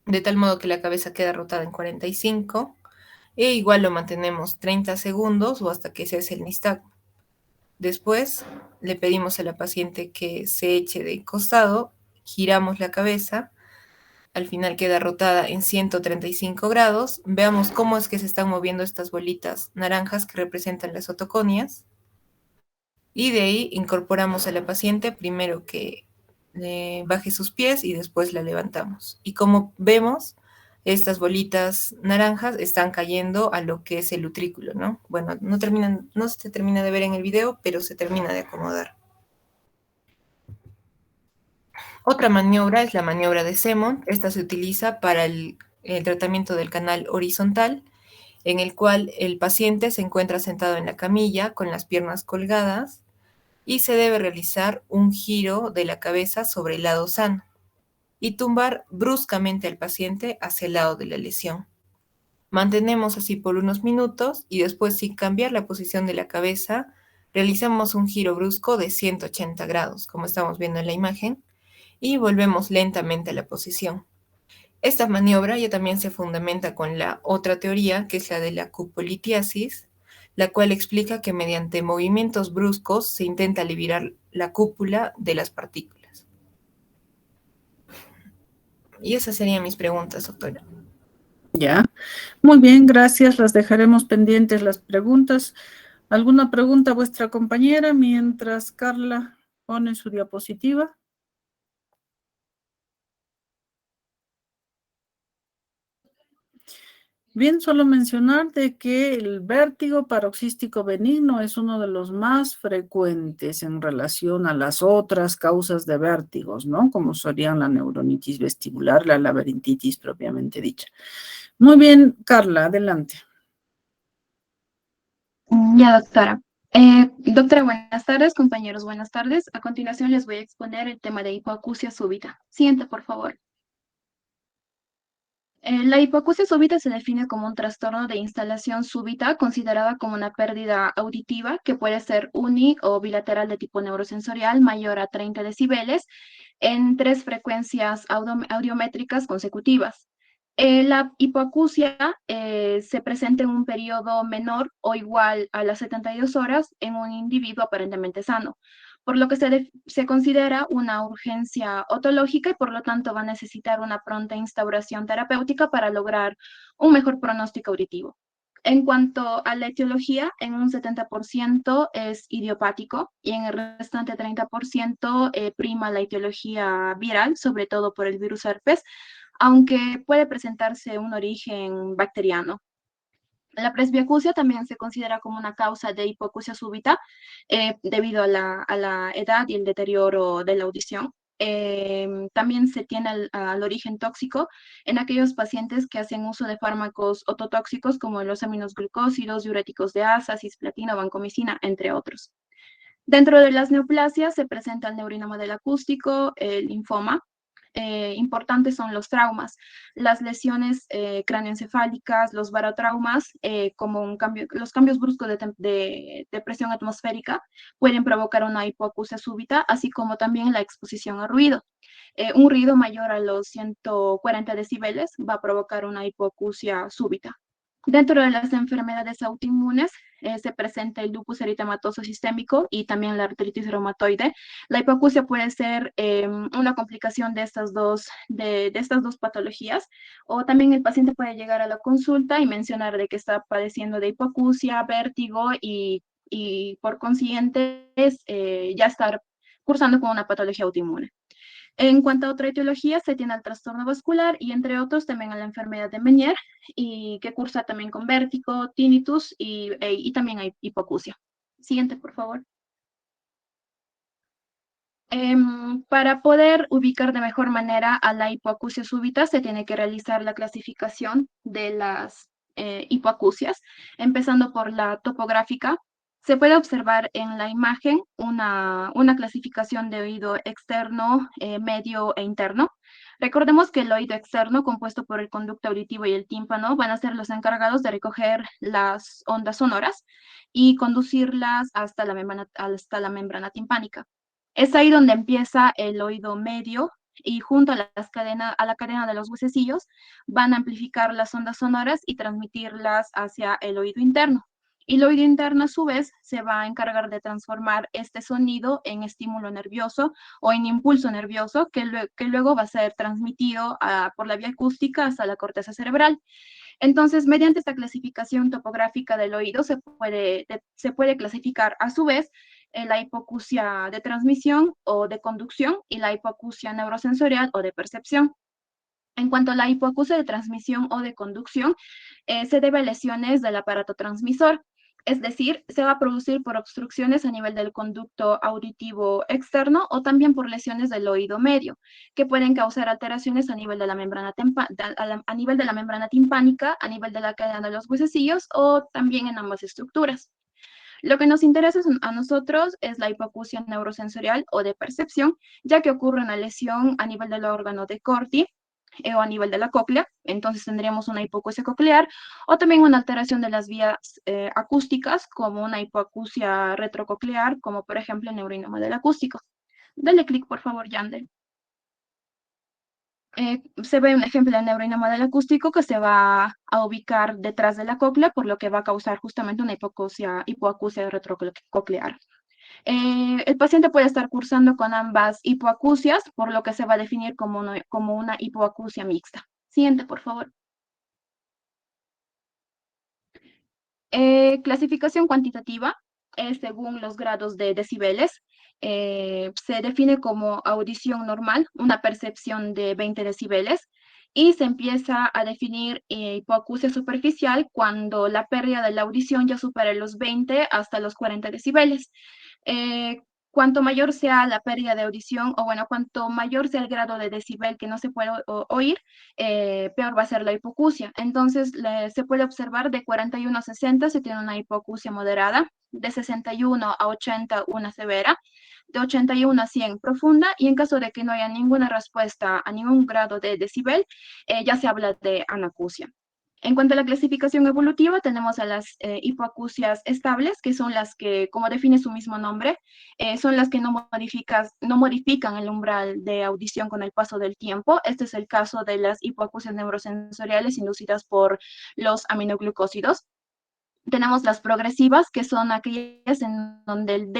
de tal modo que la cabeza queda rotada en 45, e igual lo mantenemos 30 segundos o hasta que cese el nistagmo. Después le pedimos a la paciente que se eche de costado, giramos la cabeza, al final queda rotada en 135 grados. Veamos cómo es que se están moviendo estas bolitas naranjas que representan las otoconias. Y de ahí incorporamos a la paciente, primero que baje sus pies y después la levantamos. Y como vemos, estas bolitas naranjas están cayendo a lo que es el utrículo, ¿no? Bueno, no se termina de ver en el video, pero se termina de acomodar. Otra maniobra es la maniobra de Semon. Esta se utiliza para el tratamiento del canal horizontal, en el cual el paciente se encuentra sentado en la camilla con las piernas colgadas y se debe realizar un giro de la cabeza sobre el lado sano y tumbar bruscamente al paciente hacia el lado de la lesión. Mantenemos así por unos minutos y después, sin cambiar la posición de la cabeza, realizamos un giro brusco de 180 grados, como estamos viendo en la imagen, y volvemos lentamente a la posición. Esta maniobra ya también se fundamenta con la otra teoría, que es la de la cupolitiasis, la cual explica que mediante movimientos bruscos se intenta liberar la cúpula de las partículas. Y esas serían mis preguntas, doctora. Ya, muy bien, gracias. Las dejaremos pendientes las preguntas. ¿Alguna pregunta a vuestra compañera mientras Carla pone su diapositiva? Bien, solo mencionar de que el vértigo paroxístico benigno es uno de los más frecuentes en relación a las otras causas de vértigos, ¿no? Como serían la neuronitis vestibular, la laberintitis propiamente dicha. Muy bien, Carla, adelante. Ya, doctora. Doctora, buenas tardes, compañeros, buenas tardes. A continuación les voy a exponer el tema de hipoacusia súbita. Siguiente, por favor. La hipoacusia súbita se define como un trastorno de instalación súbita considerada como una pérdida auditiva que puede ser uni o bilateral de tipo neurosensorial mayor a 30 decibeles en 3 frecuencias audiométricas consecutivas. La hipoacusia se presenta en un periodo menor o igual a las 72 horas en un individuo aparentemente sano, por lo que se considera una urgencia otológica y por lo tanto va a necesitar una pronta instauración terapéutica para lograr un mejor pronóstico auditivo. En cuanto a la etiología, en un 70% es idiopático y en el restante 30% prima la etiología viral, sobre todo por el virus herpes, aunque puede presentarse un origen bacteriano. La presbiacusia también se considera como una causa de hipoacusia súbita debido a la edad y el deterioro de la audición. También se tiene al origen tóxico en aquellos pacientes que hacen uso de fármacos ototóxicos como los aminoglucósidos, diuréticos de asa, cisplatina, vancomicina, entre otros. Dentro de las neoplasias se presenta el neurinoma del acústico, el linfoma. Importantes son los traumas, las lesiones cráneoencefálicas, los barotraumas, como los cambios bruscos de presión atmosférica pueden provocar una hipoacusia súbita, así como también la exposición a ruido. Un ruido mayor a los 140 decibeles va a provocar una hipoacusia súbita. Dentro de las enfermedades autoinmunes se presenta el lupus eritematoso sistémico y también la artritis reumatoide. La hipoacusia puede ser una complicación de estas dos patologías, o también el paciente puede llegar a la consulta y mencionar de que está padeciendo de hipoacusia, vértigo y por consiguiente ya estar cursando con una patología autoinmune. En cuanto a otra etiología, se tiene el trastorno vascular y entre otros también a la enfermedad de Meniere, y que cursa también con vértigo, tinnitus y también hay hipoacusia. Siguiente, por favor. Para poder ubicar de mejor manera a la hipoacusia súbita, se tiene que realizar la clasificación de las hipoacusias, empezando por la topográfica. Se puede observar en la imagen una clasificación de oído externo, medio e interno. Recordemos que el oído externo, compuesto por el conducto auditivo y el tímpano, van a ser los encargados de recoger las ondas sonoras y conducirlas hasta la membrana timpánica. Es ahí donde empieza el oído medio y junto a la cadena de los huesecillos van a amplificar las ondas sonoras y transmitirlas hacia el oído interno. Y el oído interno, a su vez, se va a encargar de transformar este sonido en estímulo nervioso o en impulso nervioso que luego va a ser transmitido por la vía acústica hasta la corteza cerebral. Entonces, mediante esta clasificación topográfica del oído se puede clasificar a su vez la hipoacusia de transmisión o de conducción y la hipoacusia neurosensorial o de percepción. En cuanto a la hipoacusia de transmisión o de conducción, se debe a lesiones del aparato transmisor. Es decir, se va a producir por obstrucciones a nivel del conducto auditivo externo o también por lesiones del oído medio, que pueden causar alteraciones a nivel de la membrana timpánica, a nivel de la cadena de los huesecillos o también en ambas estructuras. Lo que nos interesa a nosotros es la hipoacusia neurosensorial o de percepción, ya que ocurre una lesión a nivel del órgano de Corti, o a nivel de la cóclea, entonces tendríamos una hipoacusia coclear, o también una alteración de las vías acústicas, como una hipoacusia retrococlear, como por ejemplo el neurinoma del acústico. Dale clic, por favor, Yandel. Se ve un ejemplo de neurinoma del acústico que se va a ubicar detrás de la cóclea, por lo que va a causar justamente una hipoacusia retrococlear. El paciente puede estar cursando con ambas hipoacusias, por lo que se va a definir como una hipoacusia mixta. Siguiente, por favor. Clasificación cuantitativa según los grados de decibeles. Se define como audición normal, una percepción de 20 decibeles, y se empieza a definir hipoacusia superficial cuando la pérdida de la audición ya supera los 20 hasta los 40 decibeles. Eh, Cuanto mayor sea la pérdida de audición, o bueno, cuanto mayor sea el grado de decibel que no se puede oír, peor va a ser la hipoacusia. Entonces, se puede observar de 41 a 60 se tiene una hipoacusia moderada, de 61 a 80 una severa, de 81 a 100 profunda, y en caso de que no haya ninguna respuesta a ningún grado de decibel, ya se habla de anacusia. En cuanto a la clasificación evolutiva, tenemos a las hipoacusias estables, que son las que, como define su mismo nombre, son las que no modifican el umbral de audición con el paso del tiempo. Este es el caso de las hipoacusias neurosensoriales inducidas por los aminoglucósidos. Tenemos las progresivas, que son aquellas en donde el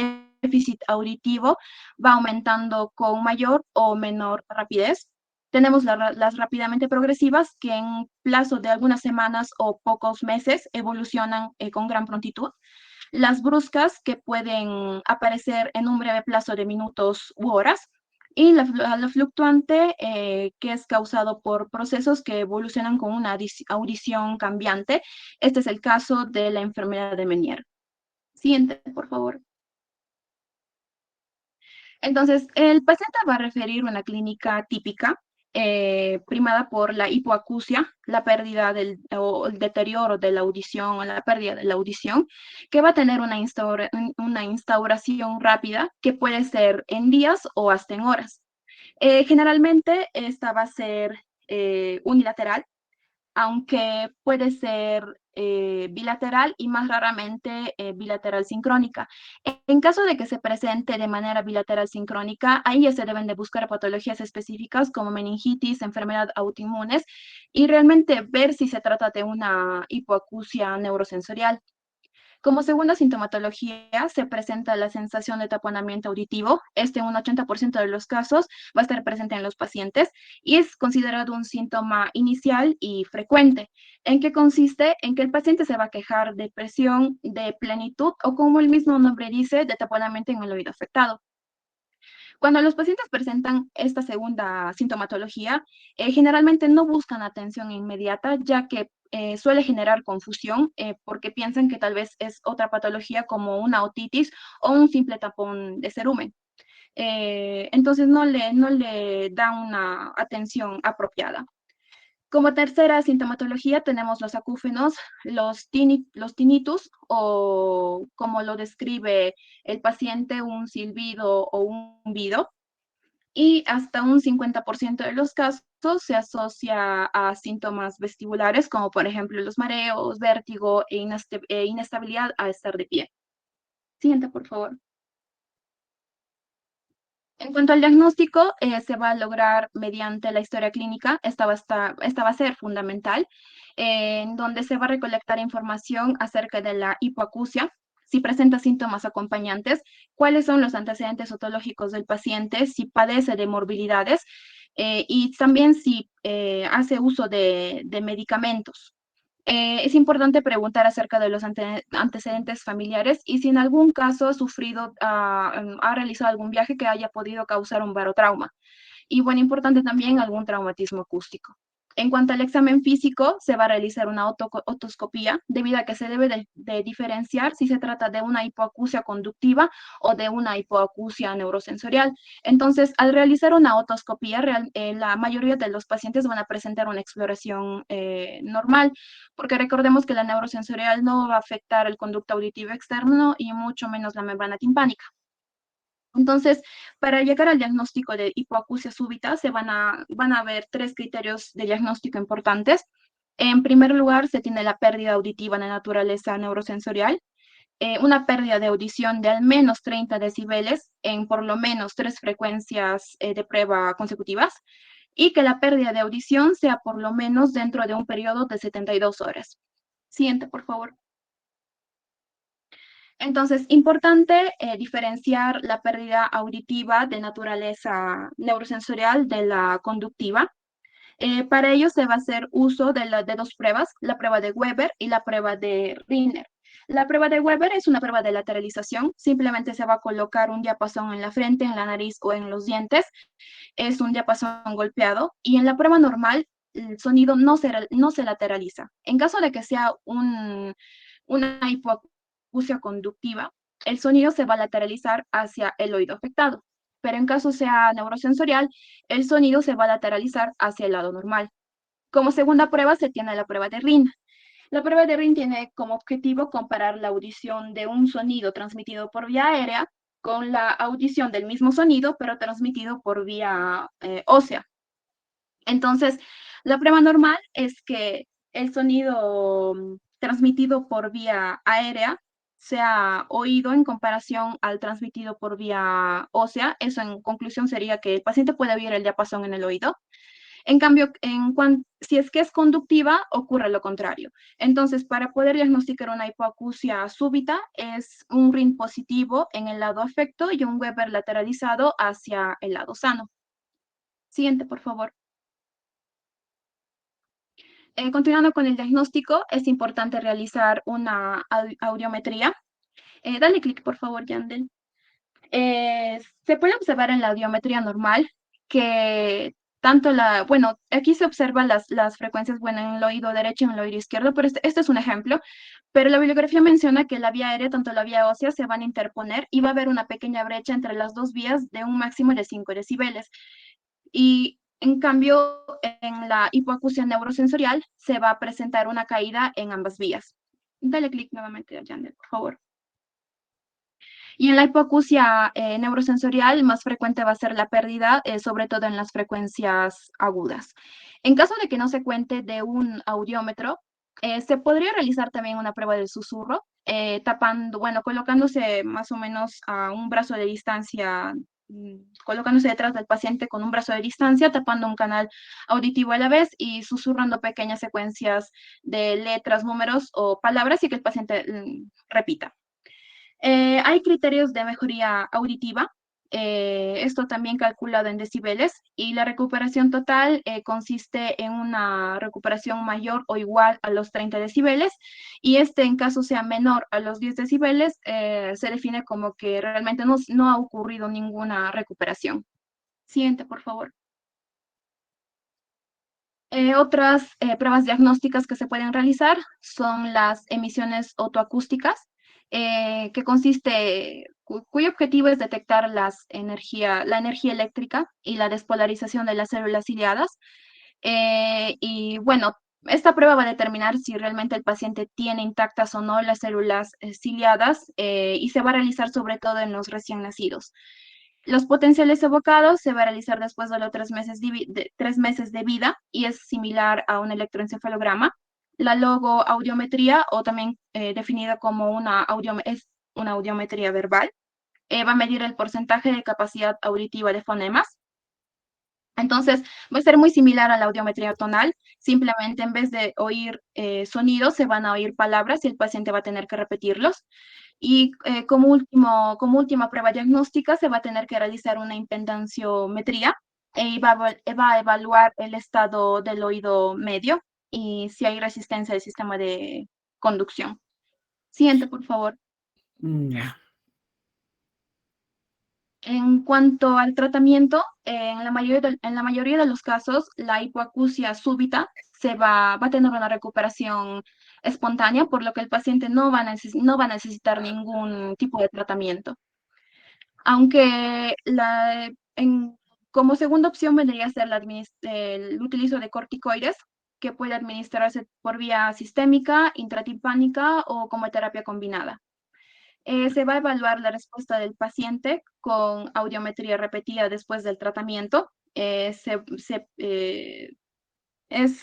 déficit auditivo va aumentando con mayor o menor rapidez. Tenemos las rápidamente progresivas, que en plazo de algunas semanas o pocos meses evolucionan con gran prontitud. Las bruscas, que pueden aparecer en un breve plazo de minutos u horas. Y la fluctuante, que es causado por procesos que evolucionan con una audición cambiante. Este es el caso de la enfermedad de Meniere. Siguiente, por favor. Entonces, el paciente va a referir una clínica típica, primada por la hipoacusia, la pérdida o el deterioro de la audición o la pérdida de la audición, que va a tener una instauración rápida, que puede ser en días o hasta en horas. Generalmente esta va a ser unilateral, aunque puede ser bilateral y más raramente bilateral sincrónica. En caso de que se presente de manera bilateral sincrónica, ahí ya se deben de buscar patologías específicas como meningitis, enfermedad autoinmunes, y realmente ver si se trata de una hipoacusia neurosensorial. Como segunda sintomatología, se presenta la sensación de taponamiento auditivo. Este, en un 80% de los casos, va a estar presente en los pacientes y es considerado un síntoma inicial y frecuente. ¿En qué consiste? En que el paciente se va a quejar de presión, de plenitud, o como el mismo nombre dice, de taponamiento en el oído afectado. Cuando los pacientes presentan esta segunda sintomatología, generalmente no buscan atención inmediata, ya que suele generar confusión, porque piensan que tal vez es otra patología como una otitis o un simple tapón de cerumen. Entonces no le dan una atención apropiada. Como tercera sintomatología tenemos los acúfenos, los tinnitus, o como lo describe el paciente, un silbido o un zumbido. Y hasta un 50% de los casos se asocia a síntomas vestibulares, como por ejemplo los mareos, vértigo e inestabilidad a estar de pie. Siguiente, por favor. En cuanto al diagnóstico, se va a lograr mediante la historia clínica. Esta va a ser fundamental, en donde se va a recolectar información acerca de la hipoacusia, si presenta síntomas acompañantes, cuáles son los antecedentes otológicos del paciente, si padece de morbilidades, y también si hace uso de medicamentos. Es importante preguntar acerca de los antecedentes familiares y si en algún caso ha realizado algún viaje que haya podido causar un barotrauma. Y bueno, importante también algún traumatismo acústico. En cuanto al examen físico, se va a realizar una otoscopía, debido a que se debe de diferenciar si se trata de una hipoacusia conductiva o de una hipoacusia neurosensorial. Entonces, al realizar una otoscopía, la mayoría de los pacientes van a presentar una exploración normal, porque recordemos que la neurosensorial no va a afectar el conducto auditivo externo y mucho menos la membrana timpánica. Entonces, para llegar al diagnóstico de hipoacusia súbita, van a haber 3 criterios de diagnóstico importantes. En primer lugar, se tiene la pérdida auditiva de naturaleza neurosensorial, una pérdida de audición de al menos 30 decibeles en por lo menos 3 frecuencias de prueba consecutivas, y que la pérdida de audición sea por lo menos dentro de un periodo de 72 horas. Siguiente, por favor. Entonces, importante diferenciar la pérdida auditiva de naturaleza neurosensorial de la conductiva. Para ello se va a hacer uso de 2 pruebas, la prueba de Weber y la prueba de Rinner. La prueba de Weber es una prueba de lateralización, simplemente se va a colocar un diapasón en la frente, en la nariz o en los dientes, es un diapasón golpeado, y en la prueba normal el sonido no se lateraliza. En caso de que sea una hipoacusia conductiva, el sonido se va a lateralizar hacia el oído afectado, pero en caso sea neurosensorial, el sonido se va a lateralizar hacia el lado normal. Como segunda prueba se tiene la prueba de RIN. La prueba de RIN tiene como objetivo comparar la audición de un sonido transmitido por vía aérea con la audición del mismo sonido, pero transmitido por vía ósea. Entonces, la prueba normal es que el sonido transmitido por vía aérea sea oído en comparación al transmitido por vía ósea. Eso en conclusión sería que el paciente puede oír el diapasón en el oído. En cambio, si es que es conductiva, ocurre lo contrario. Entonces, para poder diagnosticar una hipoacusia súbita, es un RIN positivo en el lado afecto y un Weber lateralizado hacia el lado sano. Siguiente, por favor. Continuando con el diagnóstico, es importante realizar una audiometría. Dale clic, por favor, Yandel. Se puede observar en la audiometría normal que bueno, aquí se observan las frecuencias, bueno, en el oído derecho y en el oído izquierdo, pero este es un ejemplo, pero la bibliografía menciona que la vía aérea, tanto la vía ósea, se van a interponer y va a haber una pequeña brecha entre las 2 vías de un máximo de 5 decibeles. Y en cambio, en la hipoacusia neurosensorial se va a presentar una caída en ambas vías. Dale clic nuevamente, Yandel, por favor. Y en la hipoacusia neurosensorial, más frecuente va a ser la pérdida, sobre todo en las frecuencias agudas. En caso de que no se cuente de un audiómetro, se podría realizar también una prueba del susurro, colocándose más o menos a un brazo de distancia, colocándose detrás del paciente con un brazo de distancia, tapando un canal auditivo a la vez y susurrando pequeñas secuencias de letras, números o palabras y que el paciente repita. Hay criterios de mejoría auditiva, esto también calculado en decibeles, y la recuperación total consiste en una recuperación mayor o igual a los 30 decibeles, y en caso sea menor a los 10 decibeles, se define como que realmente no ha ocurrido ninguna recuperación. Siguiente, por favor. Otras pruebas diagnósticas que se pueden realizar son las emisiones otoacústicas, que cuyo objetivo es detectar la energía eléctrica y la despolarización de las células ciliadas. Y bueno, esta prueba va a determinar si realmente el paciente tiene intactas o no las células ciliadas, y se va a realizar sobre todo en los recién nacidos. Los potenciales evocados se va a realizar después de los 3 meses de vida y es similar a un electroencefalograma. La logoaudiometría, o también definida como es una audiometría verbal, va a medir el porcentaje de capacidad auditiva de fonemas. Entonces, va a ser muy similar a la audiometría tonal, simplemente en vez de oír sonidos, se van a oír palabras y el paciente va a tener que repetirlos. Y como última prueba diagnóstica, se va a tener que realizar una impedanciometría y va a evaluar el estado del oído medio y si hay resistencia del sistema de conducción. Siguiente, por favor. Ya. En cuanto al tratamiento, en la mayoría de los casos, la hipoacusia súbita va a tener una recuperación espontánea, por lo que el paciente no va a necesitar ningún tipo de tratamiento. Aunque como segunda opción vendría a ser el utilizo de corticoides, que puede administrarse por vía sistémica, intratimpánica o como terapia combinada. Se va a evaluar la respuesta del paciente con audiometría repetida después del tratamiento. Es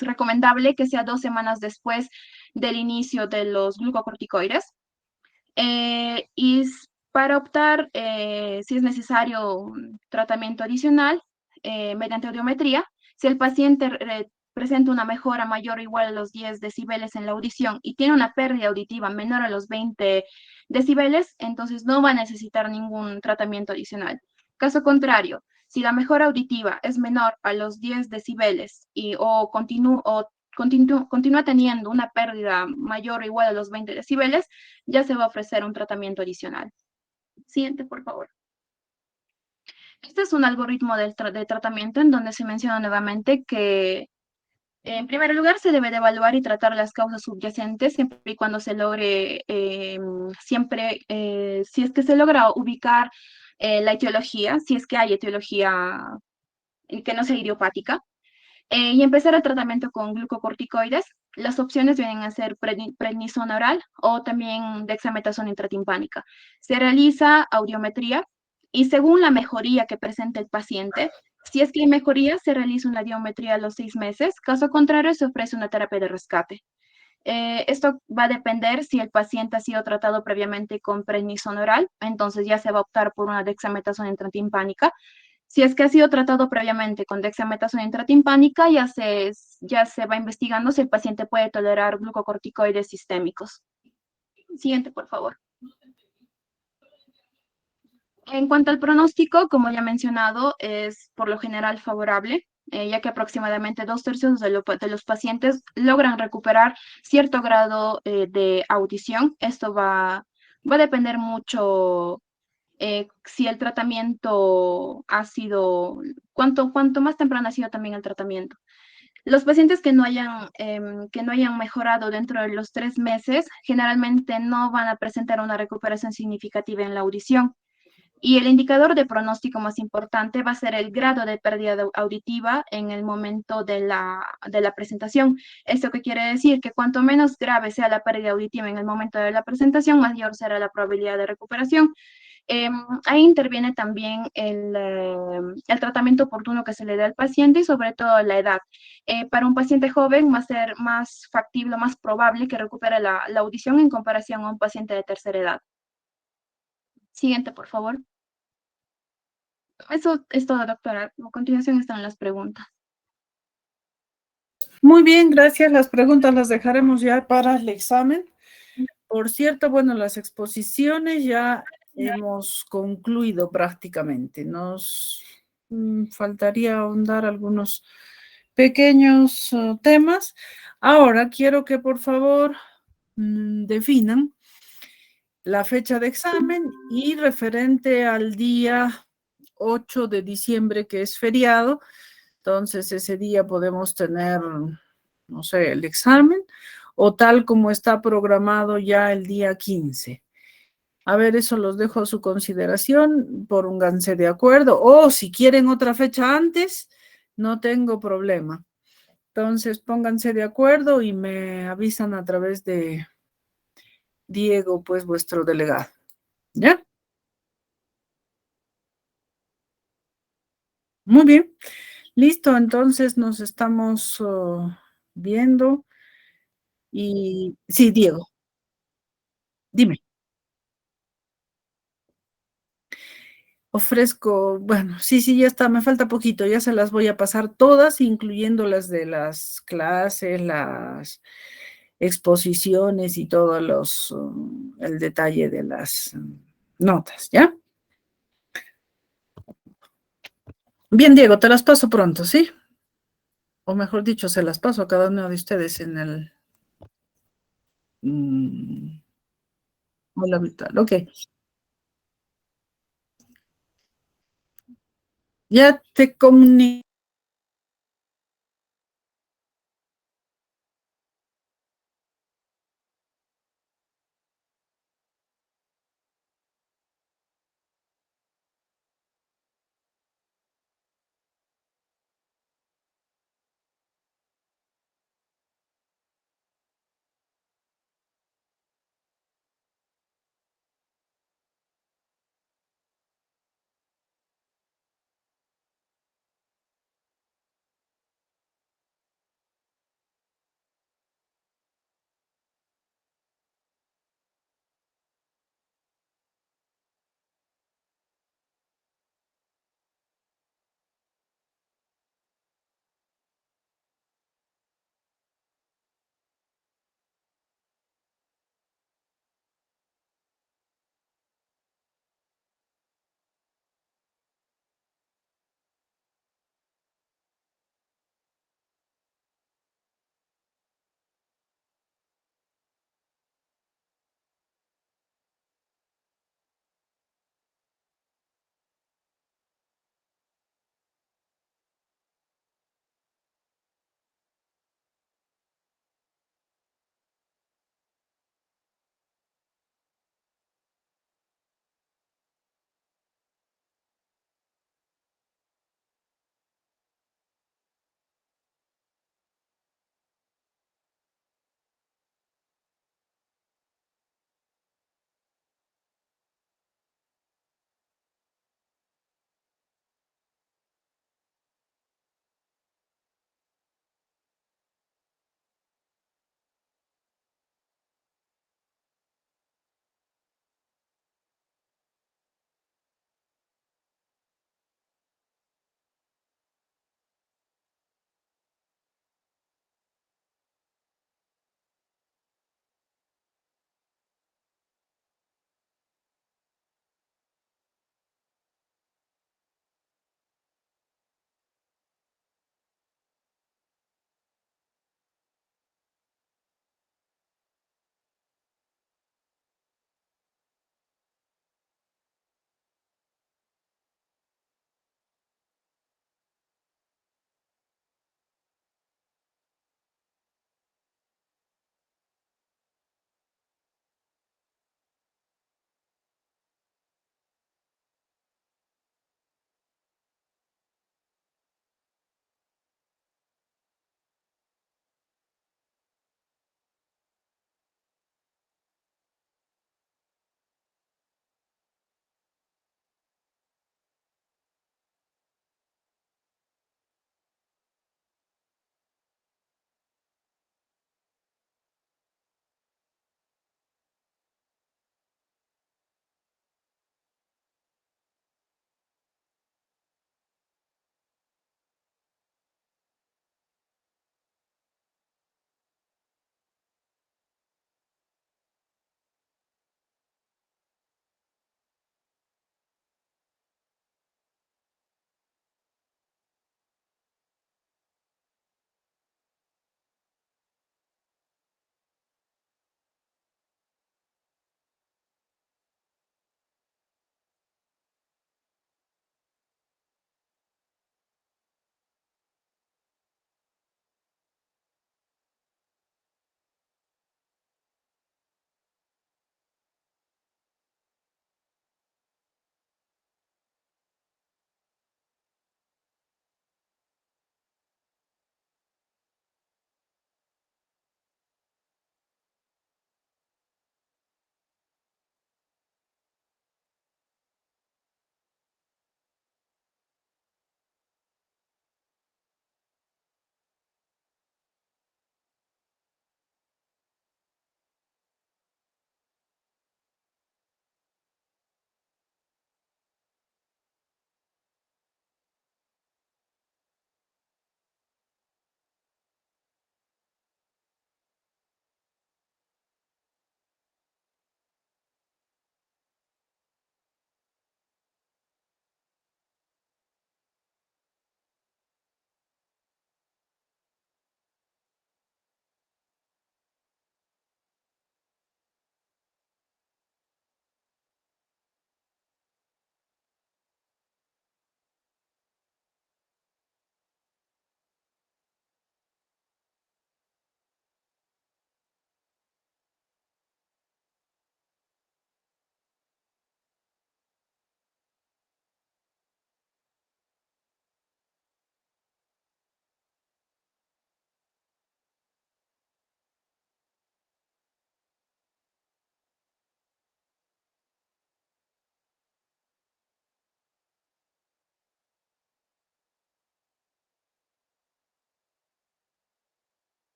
recomendable que sea 2 semanas después del inicio de los glucocorticoides. Y para optar, si es necesario un tratamiento adicional mediante audiometría, si el paciente presenta una mejora mayor o igual a los 10 decibeles en la audición y tiene una pérdida auditiva menor a los 20 decibeles, entonces no va a necesitar ningún tratamiento adicional. Caso contrario, si la mejora auditiva es menor a los 10 decibeles o continúa teniendo una pérdida mayor o igual a los 20 decibeles, ya se va a ofrecer un tratamiento adicional. Siguiente, por favor. Este es un algoritmo de tratamiento en donde se menciona nuevamente que, en primer lugar, se debe de evaluar y tratar las causas subyacentes siempre y cuando se logre, si es que se logra ubicar la etiología, si es que hay etiología que no sea idiopática. Y empezar el tratamiento con glucocorticoides. Las opciones vienen a ser prednisona oral o también dexametasona intratimpánica. Se realiza audiometría y según la mejoría que presenta el paciente, si es que hay mejoría, se realiza una audiometría a los 6 meses. Caso contrario, se ofrece una terapia de rescate. Esto va a depender si el paciente ha sido tratado previamente con prednisona oral, entonces ya se va a optar por una dexametasona intratimpánica. Si es que ha sido tratado previamente con dexametasona intratimpánica, ya se va investigando si el paciente puede tolerar glucocorticoides sistémicos. Siguiente, por favor. En cuanto al pronóstico, como ya mencionado, es por lo general favorable, ya que aproximadamente 2/3 de los pacientes logran recuperar cierto grado de audición. Esto va a depender mucho si el tratamiento ha sido, cuanto más temprano ha sido también el tratamiento. Los pacientes que no hayan mejorado dentro de los 3 meses generalmente no van a presentar una recuperación significativa en la audición. Y el indicador de pronóstico más importante va a ser el grado de pérdida auditiva en el momento de la presentación. ¿Esto qué quiere decir? Que cuanto menos grave sea la pérdida auditiva en el momento de la presentación, mayor será la probabilidad de recuperación. Ahí interviene también el tratamiento oportuno que se le da al paciente y sobre todo la edad. Para un paciente joven va a ser más factible, más probable que recupere la audición en comparación a un paciente de tercera edad. Siguiente, por favor. Eso es todo, doctora. A continuación están las preguntas. Muy bien, gracias. Las preguntas las dejaremos ya para el examen. Por cierto, bueno, las exposiciones ya hemos concluido prácticamente. Nos faltaría ahondar algunos pequeños temas. Ahora quiero que por favor definan la fecha de examen y referente al día 8 de diciembre, que es feriado. Entonces, ese día podemos tener, no sé, el examen o tal como está programado ya el día 15. A ver, eso los dejo a su consideración, pónganse de acuerdo. O si quieren otra fecha antes, no tengo problema. Entonces, pónganse de acuerdo y me avisan a través de Diego, pues, vuestro delegado. ¿Ya? Muy bien. Listo, entonces nos estamos viendo. Y sí, Diego, dime. Ofrezco, bueno, sí, ya está, me falta poquito, ya se las voy a pasar todas, incluyendo las de las clases, las exposiciones y todos el detalle de las notas, ¿ya? Bien, Diego, te las paso pronto, ¿sí? O mejor dicho, se las paso a cada uno de ustedes en el hola virtual, ok. Ya te comunico.